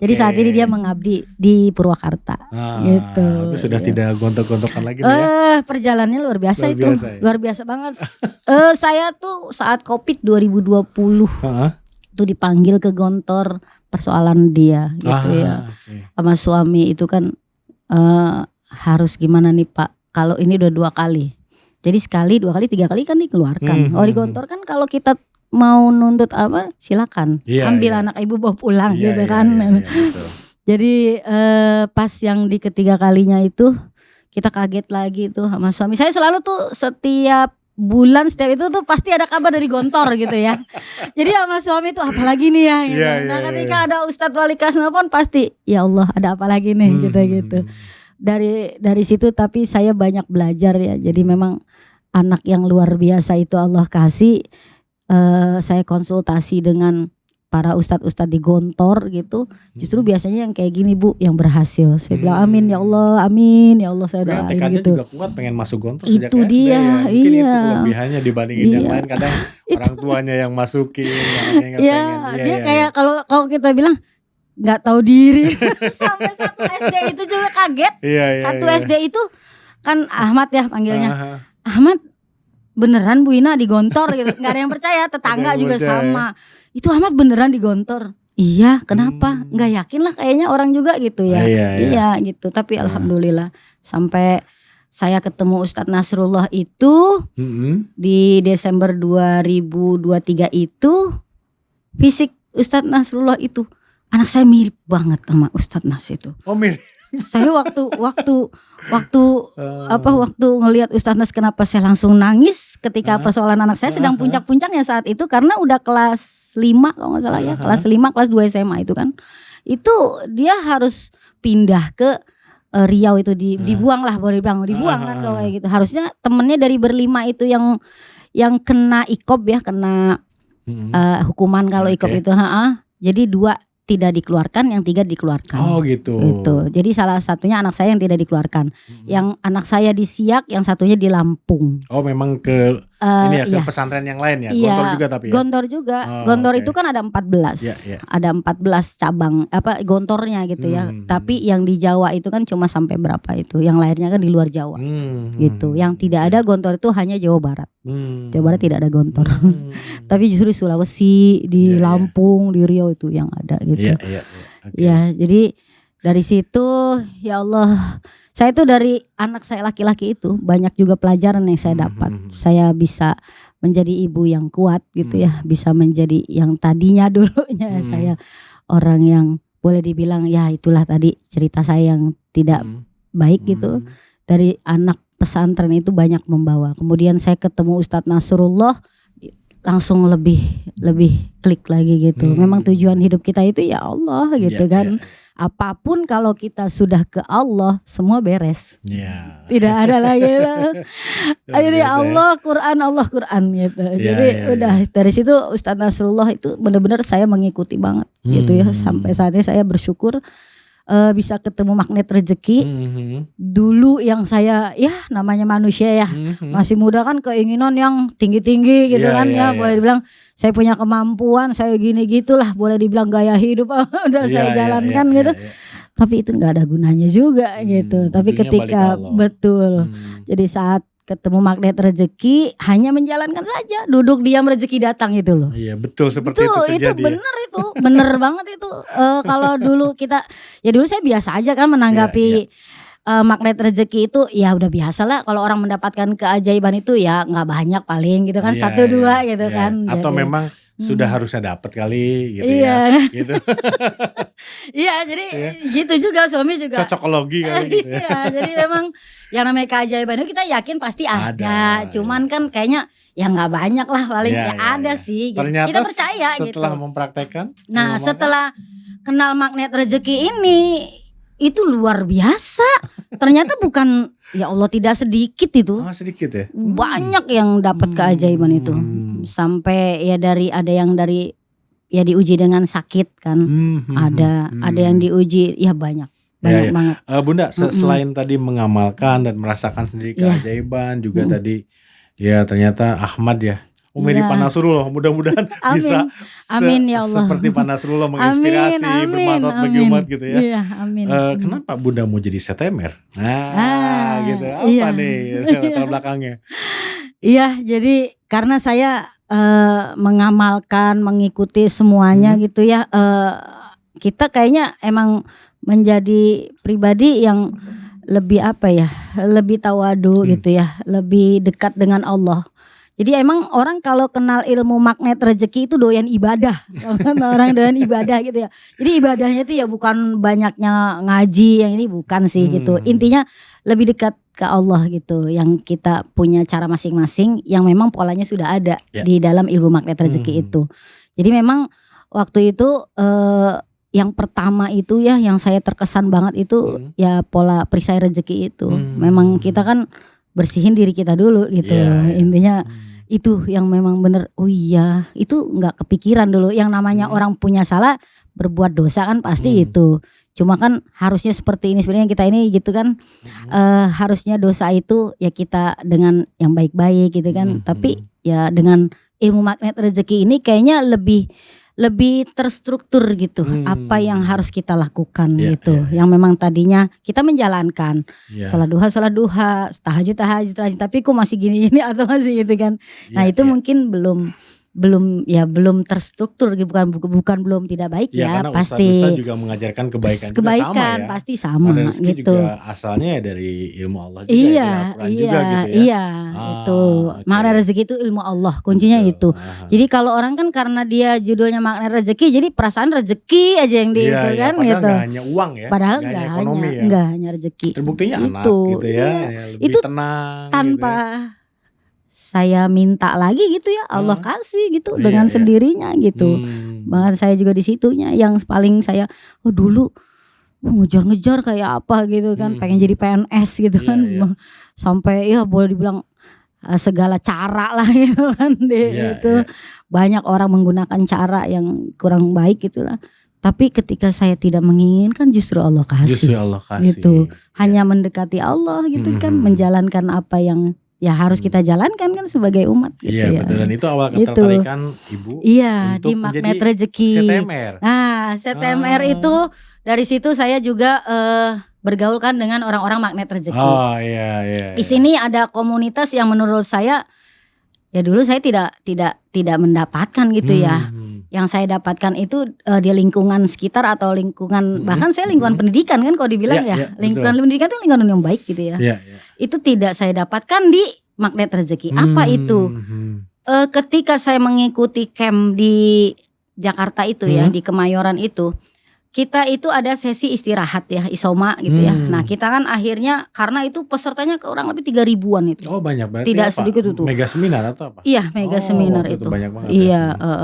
Jadi saat ini dia mengabdi di Purwakarta. Gitu. Itu sudah tidak gontok-gontokan lagi ya. Perjalanannya luar biasa itu. Luar biasa banget. Saya tuh saat Covid 2020 itu dipanggil ke Gontor persoalan dia gitu ya. Sama suami itu kan harus gimana nih Pak? Kalau ini udah 2 kali. Jadi sekali, 2 kali, 3 kali kan dikeluarkan. Di Gontor kan kalau kita mau nuntut apa silakan ambil anak ibu bawa pulang gitu kan. Jadi pas yang di ketiga kalinya itu kita kaget lagi tuh sama suami. Saya selalu tuh setiap bulan setiap itu tuh pasti ada kabar dari Gontor gitu ya. Jadi sama suami tuh apalagi nih ya gitu. Nah ketika ada Ustadz Wali Kas nelfon pasti ya Allah ada apa lagi nih gitu. Dari situ tapi saya banyak belajar ya. Jadi memang anak yang luar biasa itu Allah kasih. Saya konsultasi dengan para ustadz-ustadz di Gontor gitu, justru biasanya yang kayak gini Bu yang berhasil. Saya bilang amin ya Allah saya doain gitu. Juga kuat pengen masuk Gontor itu sejak dia, SD ya. Mungkin itu kelebihannya dibandingin yang lain, kadang orang tuanya yang masukin, anaknya pengen. Dia kayak kalau kita bilang nggak tahu diri sampai 1 SD itu juga kaget. 1 SD itu kan Ahmad ya panggilnya. Ahmad beneran Bu Ina di Gontor gitu. Gak ada yang percaya, tetangga juga sama. Itu Ahmad beneran di Gontor. Iya, kenapa? Gak yakin lah kayaknya orang juga gitu ya. Iya gitu. Tapi alhamdulillah sampai saya ketemu Ustadz Nasrullah itu di Desember 2023 itu, fisik Ustadz Nasrullah itu anak saya mirip banget sama Ustadz Nas itu. Oh mirip. Saya waktu ngelihat Ustadz Nas, kenapa saya langsung nangis ketika persoalan anak saya sedang puncak-puncaknya saat itu, karena udah kelas 5 kalau nggak salah ya, kelas 5 kelas 2 SMA itu kan, itu dia harus pindah ke Riau itu dibuang lah, boleh dibilang dibuang kan kalau kayak gitu. Harusnya temennya dari berlima itu yang kena ikob ya, kena hukuman kalau ikob itu. Jadi 2 tidak dikeluarkan, yang 3 dikeluarkan. Oh gitu. Itu. Jadi salah satunya anak saya yang tidak dikeluarkan. Yang anak saya di Siak, yang satunya di Lampung. Oh memang ke ke pesantren yang lain ya. Gontor juga tapi ya. Gontor juga. Gontor itu kan ada 14. Ada 14 cabang gontornya gitu ya. Tapi yang di Jawa itu kan cuma sampai berapa itu. Yang lainnya kan di luar Jawa. Gitu. Yang tidak ada gontor itu hanya Jawa Barat. Jawa Barat tidak ada gontor. Tapi justru Sulawesi, di Lampung, di Riau itu yang ada gitu. Ya, jadi dari situ ya Allah, saya tuh dari anak saya laki-laki itu banyak juga pelajaran yang saya dapat. Saya bisa menjadi ibu yang kuat gitu ya, bisa menjadi yang tadinya dulunya saya orang yang boleh dibilang ya itulah tadi cerita saya yang tidak baik gitu. Dari anak pesantren itu banyak membawa. Kemudian saya ketemu Ustadz Nasrullah, langsung lebih klik lagi gitu. Memang tujuan hidup kita itu ya Allah gitu kan. Apapun kalau kita sudah ke Allah semua beres. Tidak ada lagi. Akhirnya Allah Quran gitu. Jadi udah dari situ Ustadz Nasrullah itu benar-benar saya mengikuti banget gitu ya. Sampai saat ini saya bersyukur bisa ketemu magnet rezeki. Dulu yang saya ya namanya manusia ya, masih muda kan keinginan yang tinggi-tinggi gitu boleh dibilang saya punya kemampuan, saya gini gitulah, boleh dibilang gaya hidup udah saya jalankan gitu. Tapi itu nggak ada gunanya juga gitu. Tapi ketika jadi saat ketemu magnet rezeki, hanya menjalankan saja, duduk diam rezeki datang itu loh. Iya betul seperti itu terjadi. Itu benar itu, benar banget itu. Kalau dulu kita, ya dulu saya biasa aja kan menanggapi magnet rezeki itu ya udah biasa lah. Kalau orang mendapatkan keajaiban itu ya nggak banyak paling gitu kan, 1-2 gitu kan. Atau jadi, memang sudah harusnya dapat kali gitu gitu. Iya jadi gitu juga suami juga. Cocokologi kali gitu ya. Iya jadi memang yang namanya keajaiban itu kita yakin pasti ada. Cuman kan kayaknya ya nggak banyak lah paling ada sih. Gitu. Ternyata kita percaya setelah gitu. mempraktekkan. Nah setelah kenal magnet rezeki ini itu luar biasa. Ternyata bukan, ya Allah, tidak sedikit itu. Sedikit ya. Banyak yang dapat keajaiban itu. Sampai ya ada yang dari ya diuji dengan sakit kan. Ada yang diuji ya banyak banget. Bunda, selain tadi mengamalkan dan merasakan sendiri keajaiban, juga tadi ya ternyata Ahmad ya. Mirip Pak Nasrullah, mudah-mudahan bisa ya Allah. seperti Pak Nasrullah menginspirasi, bermanfaat bagi umat gitu ya. Iya, amin. Kenapa Bunda mau jadi setemer? Gitu. Apa nih latar belakangnya? Iya, jadi karena saya mengamalkan, mengikuti semuanya gitu ya. Kita kayaknya emang menjadi pribadi yang lebih lebih tawadu gitu ya, lebih dekat dengan Allah. Jadi emang orang kalau kenal ilmu magnet rezeki itu doyan ibadah. Orang doyan ibadah gitu ya. Jadi ibadahnya itu ya bukan banyaknya ngaji, yang ini bukan sih gitu. Intinya lebih dekat ke Allah gitu. Yang kita punya cara masing-masing yang memang polanya sudah ada di dalam ilmu magnet rezeki itu. Jadi memang waktu itu yang pertama itu ya, yang saya terkesan banget itu ya pola perisai rezeki itu. Memang kita kan bersihin diri kita dulu gitu. Intinya itu yang memang bener. Oh iya, itu nggak kepikiran dulu. Yang namanya orang punya salah, berbuat dosa kan pasti itu. Cuma kan harusnya seperti ini sebenarnya kita ini gitu kan. Harusnya dosa itu ya kita dengan yang baik-baik gitu kan. Tapi ya dengan ilmu magnet rezeki ini kayaknya lebih terstruktur gitu. Apa yang harus kita lakukan gitu. Yang memang tadinya kita menjalankan salat duha, tahajud, tapi kok masih gini-gini atau masih gitu kan. Nah, itu mungkin belum terstruktur gitu. Bukan belum tidak baik karena pasti. Ustaz juga mengajarkan kebaikan juga pasti sama rezeki gitu. Juga asalnya dari ilmu Allah juga. Iya, juga gitu ya. Itu. Makna rezeki itu ilmu Allah, kuncinya itu. Jadi kalau orang kan karena dia judulnya makna rezeki, jadi perasaan rezeki aja yang di itu kan padahal gitu. Gak hanya uang ya. Padahal gak hanya rezeki. Terbuktinya anak gitu ya. Lebih itu tenang tanpa gitu ya. Saya minta lagi gitu ya, Allah kasih gitu dengan sendirinya gitu. Bahkan saya juga di situnya yang paling saya dulu ngejar-ngejar kayak apa gitu kan, pengen jadi PNS gitu kan. Sampai ya boleh dibilang segala cara lah gitu kan itu. Banyak orang menggunakan cara yang kurang baik gitulah. Tapi ketika saya tidak menginginkan, justru Allah kasih. Gitu. Hanya mendekati Allah gitu kan, menjalankan apa yang ya harus kita jalankan kan sebagai umat gitu ya. Betul, dan itu awal ketertarikan Ibu untuk di magnet rezeki. CTMR. Nah, CTMR itu dari situ saya juga bergaulkan dengan orang-orang magnet rezeki. Di sini ada komunitas yang menurut saya ya dulu saya tidak mendapatkan gitu ya. Yang saya dapatkan itu di lingkungan sekitar atau lingkungan bahkan saya lingkungan pendidikan kan kalau dibilang lingkungan pendidikan itu lingkungan yang baik gitu ya. Itu tidak saya dapatkan di magnet rezeki. Apa itu? Ketika saya mengikuti camp di Jakarta itu ya, di Kemayoran itu, kita itu ada sesi istirahat ya, isoma gitu ya. Nah, kita kan akhirnya karena itu pesertanya kurang lebih 3.000-an itu. Oh, banyak banget. Tidak sedikit itu. Mega seminar atau apa? Iya, mega seminar itu. Banyak banget. Iya,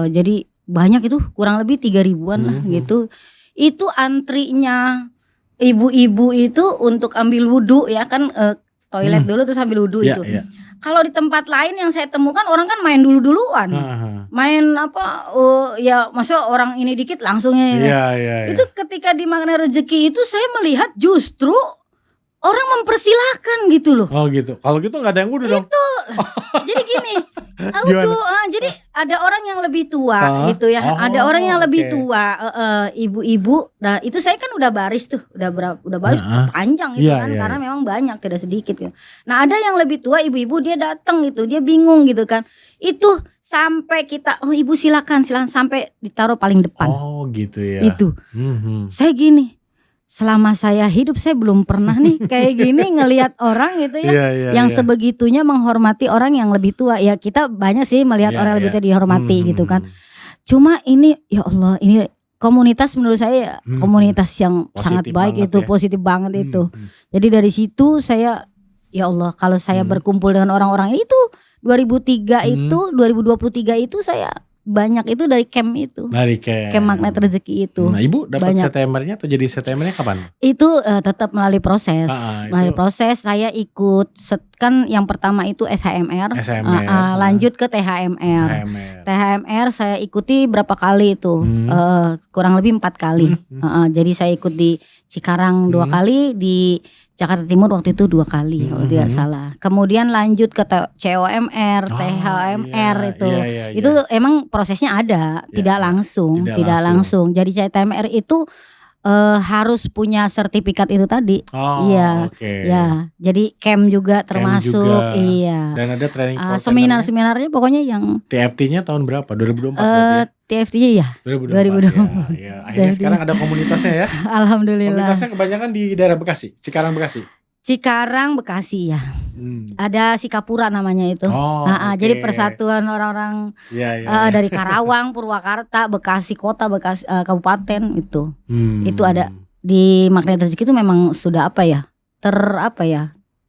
jadi banyak itu, kurang lebih 3.000-an lah gitu. Itu antrinya ibu-ibu itu untuk ambil wudhu ya kan, toilet dulu terus ambil wudhu itu. Kalau di tempat lain yang saya temukan orang kan main duluan, main apa? Ya maksudnya orang ini dikit langsungnya. Itu ketika di magnet rezeki itu saya melihat justru orang mempersilahkan gitu loh. Oh gitu. Kalau gitu nggak ada yang wudhu dong. Jadi gini, jadi ada orang yang lebih tua gitu ya. Ada orang yang lebih tua, ibu-ibu. Nah itu saya kan udah baris tuh, udah baris panjang gitu kan, karena memang banyak tidak sedikit gitu. Nah ada yang lebih tua ibu-ibu dia datang gitu, dia bingung gitu kan. Itu sampai kita, ibu silakan sampai ditaruh paling depan. Oh gitu ya. Itu, saya gini. Selama saya hidup saya belum pernah nih kayak gini ngelihat orang gitu ya yang sebegitunya menghormati orang yang lebih tua. Ya kita banyak sih melihat orang lebih tua dihormati gitu kan. Cuma ini ya Allah, ini komunitas menurut saya komunitas yang positif sangat baik itu, positif banget itu. Jadi dari situ saya ya Allah, kalau saya berkumpul dengan orang-orang itu 2023 itu 2023 itu saya banyak itu dari camp itu. Dari camp. Camp Magnet Rezeki itu. Nah, Ibu dapat Banyak. CTMR-nya atau jadi CTMR-nya kapan? Itu tetap melalui proses. Melalui itu. proses saya ikut kan yang pertama itu SHMR. Lanjut ke THMR. THMR saya ikuti berapa kali itu? Kurang lebih 4 kali. Jadi saya ikut di Cikarang 2 kali, di Jakarta Timur waktu itu 2 kali kalau tidak salah. Kemudian lanjut ke COMR, THMR itu. Itu emang prosesnya ada, tidak langsung. Jadi CTMR itu harus punya sertifikat itu tadi. Iya. Jadi camp juga termasuk. Iya. Dan ada training seminar-seminarnya pokoknya yang TFT-nya tahun berapa? 2024 berarti ya? TFT-nya ya 2024. Ya. Akhirnya sekarang ada komunitasnya ya. Alhamdulillah. Komunitasnya kebanyakan di daerah Bekasi, Cikarang Bekasi ya. Ada Sikapura namanya itu. Jadi persatuan orang-orang dari Karawang, Purwakarta, Bekasi Kota, Bekasi Kabupaten itu. Itu ada di Magnet Rezeki itu memang sudah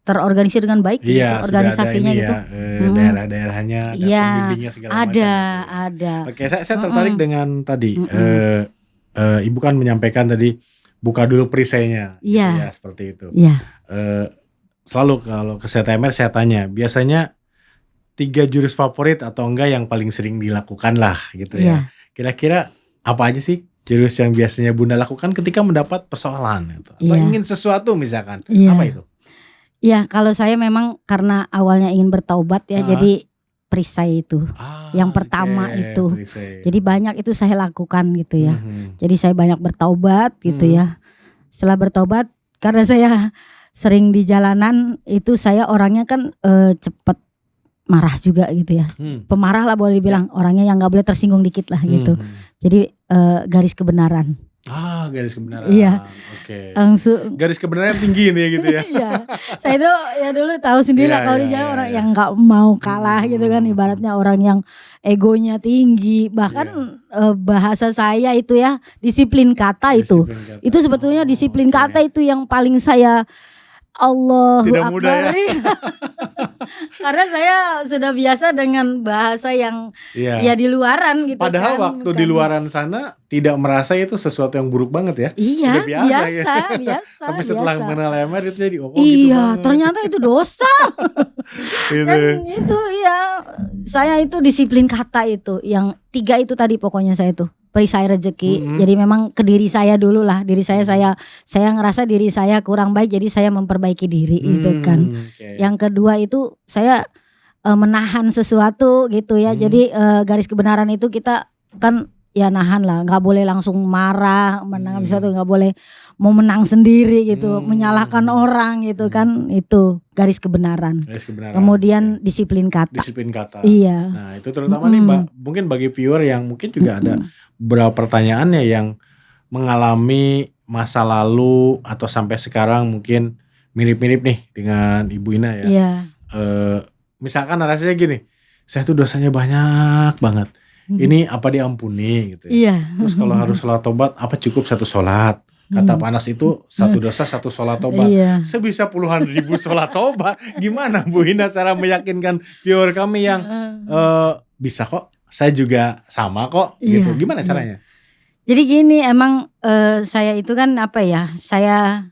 terorganisir dengan baik gitu, organisasinya gitu. Daerah-daerahnya, pembimbingnya segala macam. Ada. Oke, saya tertarik dengan tadi Ibu kan menyampaikan tadi buka dulu perisainya. Iya. Gitu ya, seperti itu. Iya. Selalu kalau ke CTMR saya tanya, biasanya 3 jurus favorit atau enggak yang paling sering dilakukan lah gitu ya. Kira-kira apa aja sih jurus yang biasanya Bunda lakukan ketika mendapat persoalan gitu? Atau ingin sesuatu misalkan, apa itu? Ya kalau saya memang karena awalnya ingin bertaubat ya, jadi perisai itu yang pertama itu. Perisai. Jadi banyak itu saya lakukan gitu ya. Jadi saya banyak bertaubat gitu ya. Setelah bertaubat, karena saya sering di jalanan itu, saya orangnya kan cepat marah juga gitu ya. Pemarah lah boleh dibilang, orangnya yang nggak boleh tersinggung dikit lah gitu. Jadi garis kebenaran. Garis kebenaran. Iya. Oke. Langsung. Garis kebenaran tinggi nih gitu ya. Iya. Saya itu ya dulu tahu sendiri lah kalau di jalan orang yang nggak mau kalah gitu kan, ibaratnya orang yang egonya tinggi. Bahkan bahasa saya itu ya disiplin kata itu. Itu sebetulnya disiplin kata itu yang paling saya Allahu Akbar. Karena saya sudah biasa dengan bahasa yang ya di luaran gitu. Padahal kan, waktu di luaran sana tidak merasa itu sesuatu yang buruk banget ya. Iya, biasa. Tapi setelah mengenal MR itu jadi gitu banget. Ternyata itu dosa. Dan itu ya, saya itu disiplin kata itu. Yang 3 itu tadi pokoknya saya tuh. Perisai rezeki. Jadi memang ke diri saya dulu lah. Diri saya ngerasa diri saya kurang baik, jadi saya memperbaiki diri gitu kan. Yang kedua itu saya menahan sesuatu gitu ya. Jadi garis kebenaran itu kita kan ya nahan lah, nggak boleh langsung marah, menang sesuatu, nggak boleh mau menang sendiri gitu, menyalahkan orang gitu kan. Itu garis kebenaran. Kemudian disiplin kata. Iya. Nah itu terutama nih Mbak, mungkin bagi viewer yang mungkin juga ada beberapa pertanyaannya yang mengalami masa lalu atau sampai sekarang mungkin mirip-mirip nih dengan Ibu Ina ya. Iya. Misalkan rasanya gini, saya tuh dosanya banyak banget. Ini apa diampuni gitu ya. Iya. Terus kalau harus sholat tobat, apa cukup 1 sholat? Kata Panas itu 1 dosa 1 sholat tobat. Sebisa puluhan ribu sholat tobat. Gimana Bu Ina cara meyakinkan viewer kami yang bisa kok, saya juga sama kok gitu. Gimana caranya? Jadi gini, emang saya itu kan saya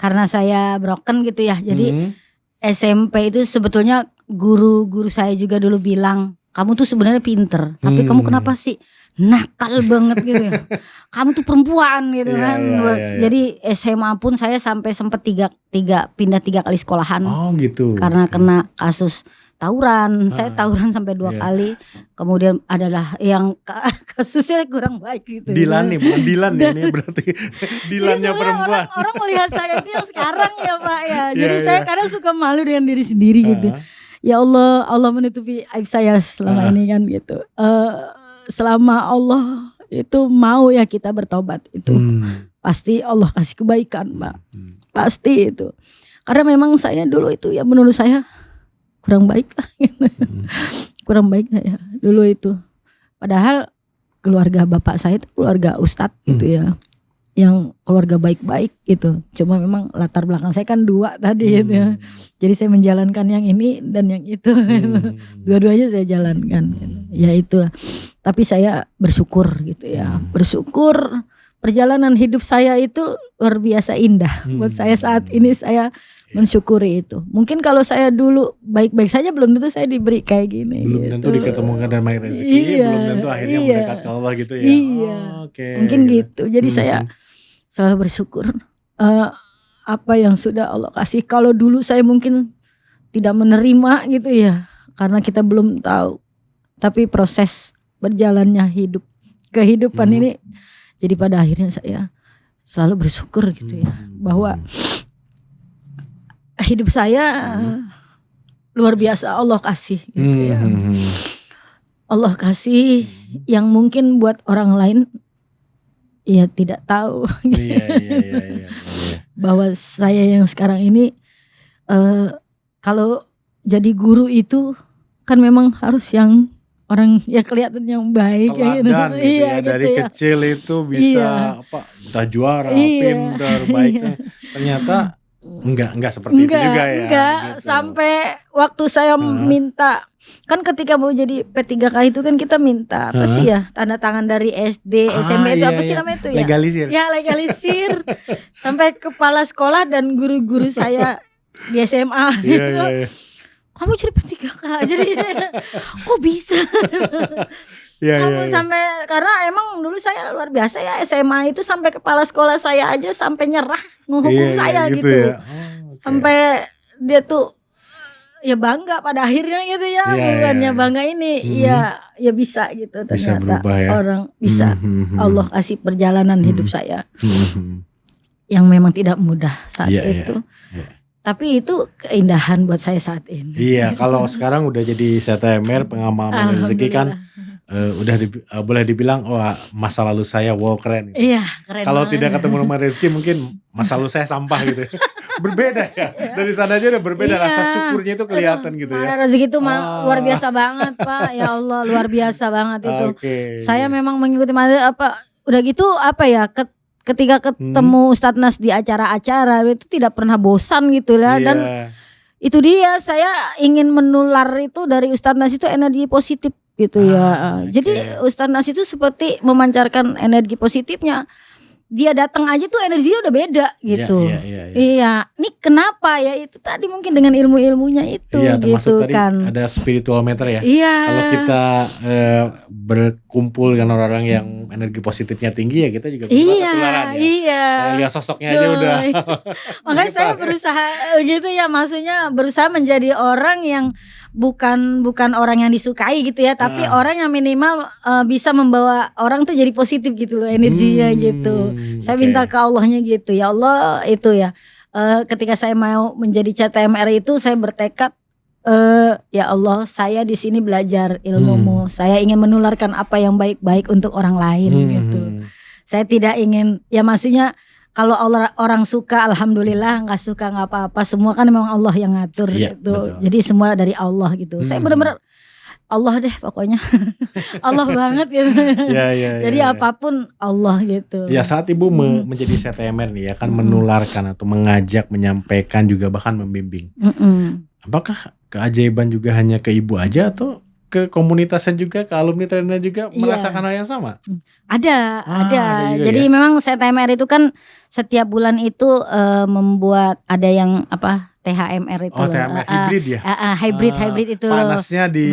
karena saya broken gitu ya. Jadi SMP itu sebetulnya guru saya juga dulu bilang, kamu tuh sebenarnya pinter, tapi kamu kenapa sih nakal banget gitu ya. Kamu tuh perempuan gitu kan. Jadi SMA pun saya sampai sempat pindah 3 kali sekolahan. Oh gitu. Karena kena kasus tawuran. Saya tawuran sampai 2 kali. Kemudian adalah yang kasusnya kurang baik gitu. Dilan nih, bukan Dilan nih, ini berarti Dilannya perempuan. Orang melihat saya itu yang sekarang ya Pak ya. Jadi saya kadang suka malu dengan diri sendiri gitu. Ya Allah menutupi aib saya selama ini kan gitu. Selama Allah itu mau ya kita bertobat itu, pasti Allah kasih kebaikan Mbak. Pasti itu. Karena memang saya dulu itu ya menurut saya kurang baik lah gitu. Kurang baik ya dulu itu. Padahal keluarga bapak saya itu keluarga ustadz gitu ya. yang keluarga baik-baik gitu. Cuma memang latar belakang saya kan 2 tadi gitu ya. Jadi saya menjalankan yang ini dan yang itu. Dua-duanya saya jalankan. Ya itulah. Tapi saya bersyukur gitu ya. Bersyukur perjalanan hidup saya itu luar biasa indah. Buat saya saat ini saya mensyukuri itu. Mungkin kalau saya dulu baik-baik saja belum tentu saya diberi kayak gini. Belum gitu. tentu diketemukan dan banyak rezeki, belum tentu akhirnya mendekat ke Allah gitu ya. Iya. Mungkin gitu. Jadi saya selalu bersyukur apa yang sudah Allah kasih. Kalau dulu saya mungkin tidak menerima gitu ya, karena kita belum tahu. Tapi proses berjalannya kehidupan ini, jadi pada akhirnya saya selalu bersyukur gitu ya, bahwa hidup saya luar biasa Allah kasih gitu ya. Allah kasih yang mungkin buat orang lain ya tidak tahu. Iya. Bahwa saya yang sekarang ini kalau jadi guru itu kan memang harus yang orang ya kelihatan yang baik teladan gitu. Gitu ya. Dari gitu ya. kecil itu bisa entah juara, pintar, baik. Ternyata enggak seperti itu juga ya. Enggak, gitu. Sampai waktu saya minta, kan ketika mau jadi P3K itu kan kita minta apa sih ya, tanda tangan dari SD, SMP itu apa sih namanya itu ya? Legalisir. Ya legalisir. Sampai kepala sekolah dan guru-guru saya di SMA gitu. Kamu jadi P3K, jadi kok bisa? Sampai karena emang dulu saya luar biasa ya, SMA itu sampai kepala sekolah saya aja sampai nyerah ngehukum saya gitu. Ya. Sampai dia tuh ya bangga pada akhirnya gitu ya, bukannya bangga ini ya bisa gitu ternyata bisa berubah, ya? Orang bisa. Allah kasih perjalanan hidup saya yang memang tidak mudah saat itu. Tapi itu keindahan buat saya saat ini. Iya, kalau sekarang udah jadi CTMR pengamal rezeki kan boleh dibilang masa lalu saya keren. Iya, keren. Kalau tidak ketemu nomor rezeki mungkin masa lalu saya sampah gitu. Berbeda ya. Dari sana aja udah berbeda, rasa syukurnya itu kelihatan gitu ya. Rezeki itu luar biasa banget, Pak. Ya Allah, luar biasa banget itu. Saya memang mengikuti udah gitu ketika ketemu Ustadz Nas di acara-acara itu tidak pernah bosan gitu ya. Dan itu dia, saya ingin menular itu dari Ustadz Nas itu energi positif gitu ya. Jadi Ustadz Nas itu seperti memancarkan energi positifnya. Dia datang aja tuh energinya udah beda gitu. Iya. Ini kenapa ya, itu tadi mungkin dengan ilmu-ilmunya itu gitu tadi kan. Ada spiritual meter ya. Iya. Kalau kita berkumpul dengan orang yang energi positifnya tinggi ya, kita juga bisa ketularan ya. Iya. Lihat sosoknya aja udah. Makanya saya berusaha gitu ya, maksudnya berusaha menjadi orang yang bukan orang yang disukai gitu ya, tapi orang yang minimal bisa membawa orang tuh jadi positif gitu loh energinya gitu. Saya minta ke Allahnya gitu, ya Allah itu ya. Ketika saya mau menjadi CTMR itu saya bertekad, ya Allah saya di sini belajar ilmumu, saya ingin menularkan apa yang baik-baik untuk orang lain gitu. Saya tidak ingin, ya maksudnya kalau orang suka alhamdulillah, nggak suka nggak apa-apa, semua kan memang Allah yang ngatur gitu. Betul. Jadi semua dari Allah gitu. Saya benar-benar Allah deh pokoknya. Allah banget gitu. Jadi apapun Allah gitu. Ya saat Ibu menjadi CTMR nih ya kan, menularkan atau mengajak, menyampaikan juga bahkan membimbing. Apakah keajaiban juga hanya ke Ibu aja atau ke komunitasnya juga, ke alumni trainer juga merasakan hal yang sama? Ada. Jadi memang CTMR itu kan setiap bulan itu membuat ada yang THMR itu. THMR hybrid ya? Hybrid itu loh. Panasnya di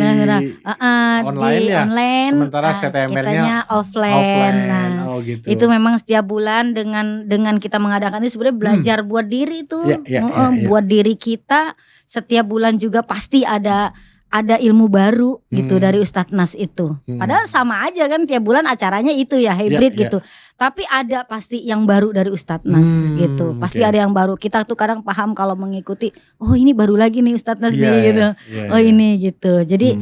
online ya? Online. Sementara CTMR-nya kitanya offline. Gitu. Itu memang setiap bulan dengan kita mengadakan itu sebenarnya belajar buat diri itu. Buat diri kita. Setiap bulan juga pasti ada ilmu baru gitu dari Ustadz Nas itu. Padahal sama aja kan tiap bulan acaranya itu ya hybrid gitu. Tapi ada pasti yang baru dari Ustadz Nas gitu. Pasti ada yang baru. Kita tuh kadang paham kalau mengikuti, oh ini baru lagi nih Ustadz Nas nih gitu. Ini gitu. Jadi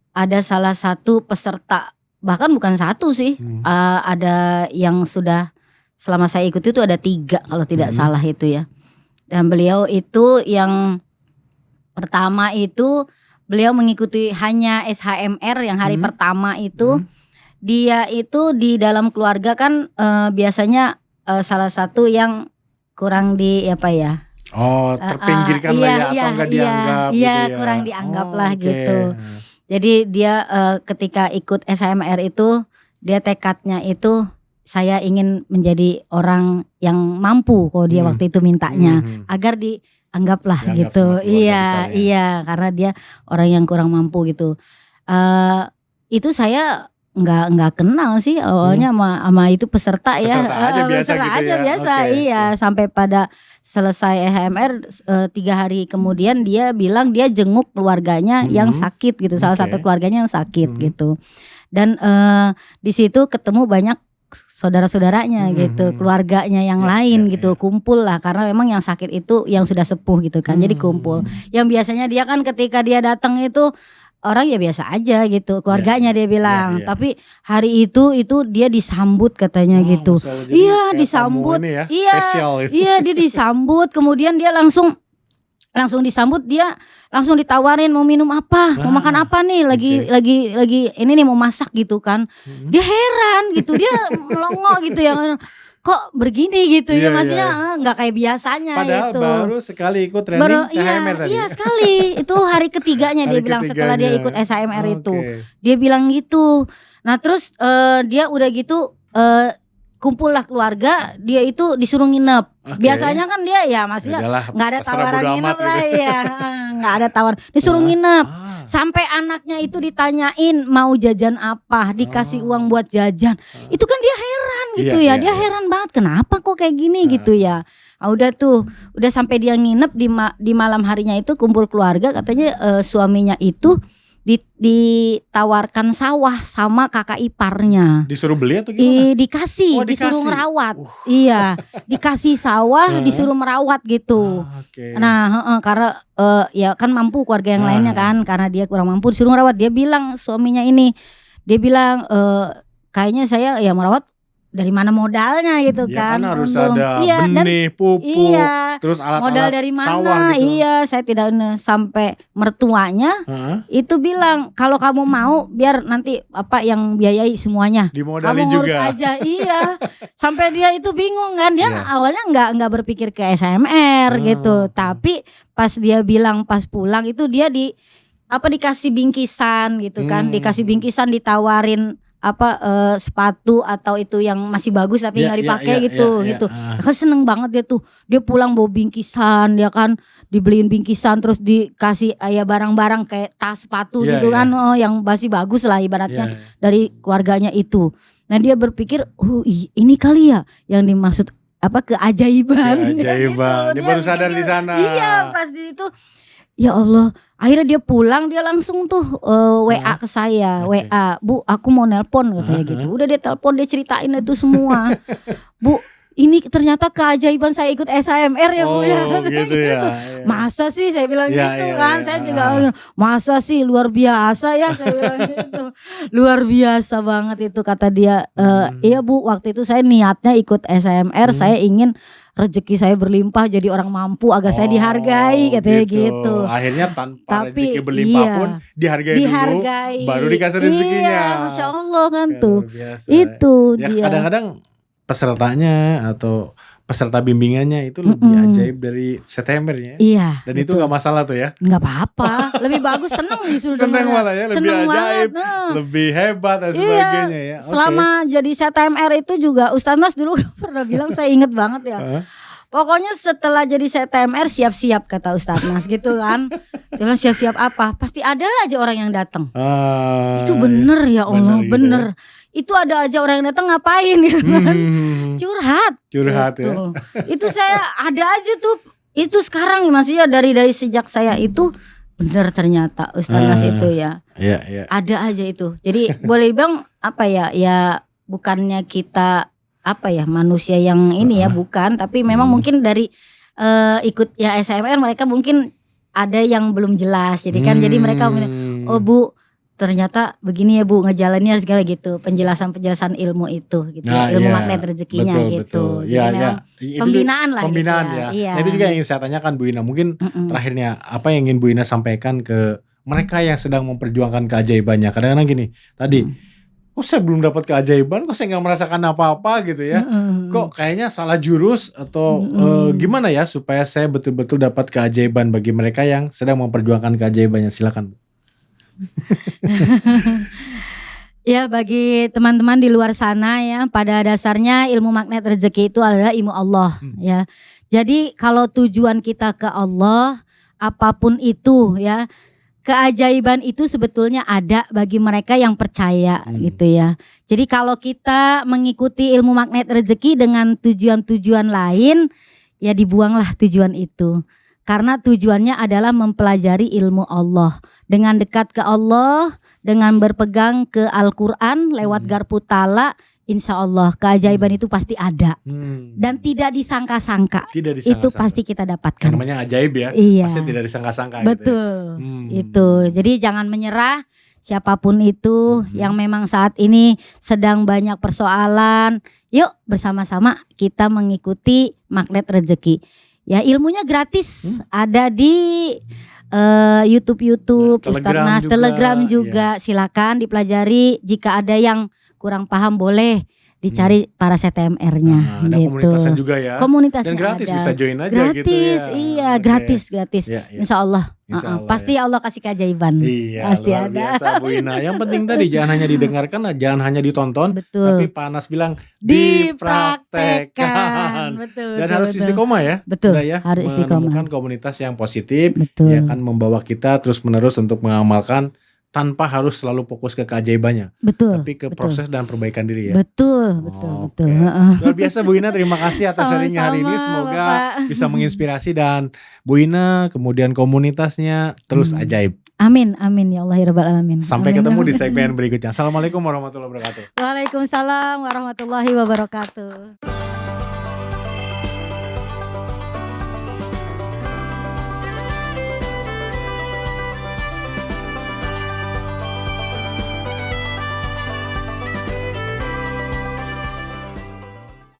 ada salah satu peserta, bahkan bukan satu sih. Ada yang sudah selama saya ikuti itu ada 3 kalau tidak salah itu ya. Dan beliau itu yang pertama itu beliau mengikuti hanya SHMR yang hari pertama itu. dia itu di dalam keluarga kan biasanya salah satu yang kurang di apa ya? Terpinggirkan lah ya, atau enggak dianggap gitu ya. Kurang dianggap lah gitu. Jadi dia ketika ikut SHMR itu dia tekadnya itu saya ingin menjadi orang yang mampu kalau dia waktu itu mintanya agar dianggap lah gitu. Iya, karena dia orang yang kurang mampu gitu. Itu saya nggak kenal sih awalnya sama itu peserta ya. Peserta aja biasa. Iya, sampai pada selesai HMR 3 hari kemudian dia bilang dia jenguk keluarganya yang sakit gitu, salah satu keluarganya yang sakit gitu. Dan di situ ketemu banyak saudara-saudaranya gitu, keluarganya yang lain gitu, kumpul lah karena memang yang sakit itu yang sudah sepuh gitu kan. Jadi kumpul. Yang biasanya dia kan ketika dia datang itu orang ya biasa aja gitu, keluarganya dia bilang. Tapi hari itu dia disambut katanya gitu. Iya, disambut. Iya, dia disambut. Kemudian dia langsung disambut, dia langsung ditawarin mau minum apa, mau makan apa nih, lagi ini nih mau masak gitu kan. Dia heran gitu, dia melongo gitu ya. Kok begini gitu ya, maksudnya nggak kayak biasanya. Padahal gitu. Baru sekali ikut training HMR tadi. Iya sekali, itu hari ketiganya dia bilang setelah dia ikut SHMR itu. Dia bilang gitu. Nah terus dia udah gitu kumpul lah keluarga, dia itu disuruh nginep. Biasanya kan dia ya maksudnya nggak ada tawaran nginep lah ya, nggak ada tawaran. Disuruh nginep. Sampai anaknya itu ditanyain mau jajan apa, dikasih uang buat jajan. Itu kan dia heran gitu ya. Dia heran banget kenapa kok kayak gini gitu ya. Udah sampai dia nginep di malam harinya itu kumpul keluarga, katanya suaminya itu ditawarkan sawah sama kakak iparnya. Disuruh beli atau gimana? Dikasih. Disuruh merawat. Iya, dikasih sawah, disuruh merawat gitu. Nah, karena ya kan mampu keluarga yang lainnya kan, karena dia kurang mampu disuruh merawat. Dia bilang suaminya ini, dia bilang kayaknya saya ya merawat dari mana modalnya gitu kan. Harus ada benih, pupuk, terus alat-alat modal dari mana sawah gitu. Iya, saya tidak sampai mertuanya itu bilang kalau kamu mau biar nanti apa yang biayai semuanya. Dimodalin kamu ngurus juga. aja. Iya. Sampai dia itu bingung kan, dia awalnya nggak berpikir ke SHMR gitu. Tapi pas dia bilang pas pulang itu dia dikasih bingkisan gitu kan, dikasih bingkisan, ditawarin sepatu atau itu yang masih bagus tapi nggak dipakai gitu. Kan seneng banget dia tuh. Dia pulang bawa bingkisan, dia kan dibeliin bingkisan terus dikasih barang-barang kayak tas, sepatu gitu kan, yang masih bagus lah ibaratnya dari keluarganya itu. Nah dia berpikir, ini kali ya yang dimaksud keajaiban. Keajaiban. Dia baru sadar di sana. Iya, pas di itu. Ya Allah, akhirnya dia pulang, dia langsung tuh WA ke saya, WA, Bu, aku mau nelpon katanya gitu. Udah dia telepon, dia ceritain itu semua. Bu, ini ternyata keajaiban saya ikut SHMR ya Bu ya. Gitu ya. Masa sih saya bilang gitu kan. Saya juga masa sih, luar biasa ya saya bilang gitu. Luar biasa banget itu kata dia. Iya Bu, waktu itu saya niatnya ikut SHMR, saya ingin rezeki saya berlimpah jadi orang mampu agar saya dihargai katanya gitu. Akhirnya tanpa rezeki berlimpah pun dihargai dulu, baru dikasih rezekinya. Iya, Masya Allah kan tuh. Itu ya, dia. Kadang-kadang pesertanya atau peserta bimbingannya itu lebih ajaib dari SHMR-nya. Iya. Dan itu gak masalah tuh ya. Gak apa-apa. Lebih bagus, seneng justru. Seneng malah ya, lebih ajaib, lebih hebat dan sebagainya ya. Selama jadi SHMR itu juga Ustaz Nas dulu pernah bilang, saya inget banget ya. Pokoknya setelah jadi SHMR siap-siap kata Ustaz Nas gitu kan. Dia bilang siap-siap apa? Pasti ada aja orang yang datang. Itu bener ya Allah, bener. Itu ada aja orang yang datang ngapain gitu kan. Curhat gitu. Ya. Itu saya ada aja tuh. Itu sekarang maksudnya dari sejak saya itu bener ternyata Ustaz Nas itu ya. Iya. Ada aja itu. Jadi boleh bilang ya bukannya kita manusia yang ini ya, bukan, tapi memang mungkin dari ikut ya SHMR mereka mungkin ada yang belum jelas. Jadi kan jadi mereka oh Bu, ternyata begini ya Bu ngejalannya segala gitu, penjelasan ilmu itu gitu, ilmu magnet rezekinya gitu. Jadi memang pembinaan lah pembinaan gitu ya. Iya. Nah, itu juga yang ingin saya tanyakan Bu Ina, mungkin terakhirnya apa yang ingin Bu Ina sampaikan ke mereka yang sedang memperjuangkan keajaibannya. Kadang-kadang gini tadi kok saya belum dapat keajaiban, kok saya nggak merasakan apa-apa gitu ya. Kok kayaknya salah jurus atau gimana ya supaya saya betul-betul dapat keajaiban bagi mereka yang sedang memperjuangkan keajaibannya. Silakan. Ya, bagi teman-teman di luar sana ya, pada dasarnya ilmu magnet rezeki itu adalah ilmu Allah ya. Jadi kalau tujuan kita ke Allah, apapun itu ya, keajaiban itu sebetulnya ada bagi mereka yang percaya gitu ya. Jadi kalau kita mengikuti ilmu magnet rezeki dengan tujuan-tujuan lain, ya dibuanglah tujuan itu. Karena tujuannya adalah mempelajari ilmu Allah. Dengan dekat ke Allah, dengan berpegang ke Al-Quran lewat garpu tala, insya Allah keajaiban itu pasti ada. Dan tidak disangka-sangka. Itu pasti kita dapatkan. Namanya ajaib ya. Iya. Pasti tidak disangka-sangka. Betul. Gitu ya. Itu. Jadi jangan menyerah. Siapapun itu yang memang saat ini sedang banyak persoalan, yuk bersama-sama kita mengikuti magnet rezeki. Ya, ilmunya gratis, ada di YouTube, Ustadz Nas, Telegram juga. Silakan dipelajari. Jika ada yang kurang paham boleh dicari para CTMR-nya. Ada gitu. komunitasnya juga ya. Komunitasnya dan gratis ada. bisa join aja gratis, gitu ya. Iya, gratis. Ya. Insya Allah. Pasti ya. Allah kasih keajaiban. Iya, pasti luar ada. biasa Bu Ina. Yang penting tadi jangan hanya didengarkan, jangan hanya ditonton, Betul. tapi Pak Anas bilang dipraktekkan. Betul. Dan harus istiqomah ya. Betul. Ya, harus istiqomah. menemukan komunitas yang positif, Betul. yang akan membawa kita terus-menerus untuk mengamalkan tanpa harus selalu fokus ke keajaibannya, betul, tapi ke proses dan perbaikan diri ya. Betul. Luar biasa Bu Ina, terima kasih atas sharingnya hari ini. Semoga bisa menginspirasi dan Bu Ina kemudian komunitasnya terus ajaib. Amin ya Allah ya Rabbal Alamin. Sampai ketemu di segmen berikutnya. Assalamualaikum warahmatullahi wabarakatuh. Waalaikumsalam warahmatullahi wabarakatuh.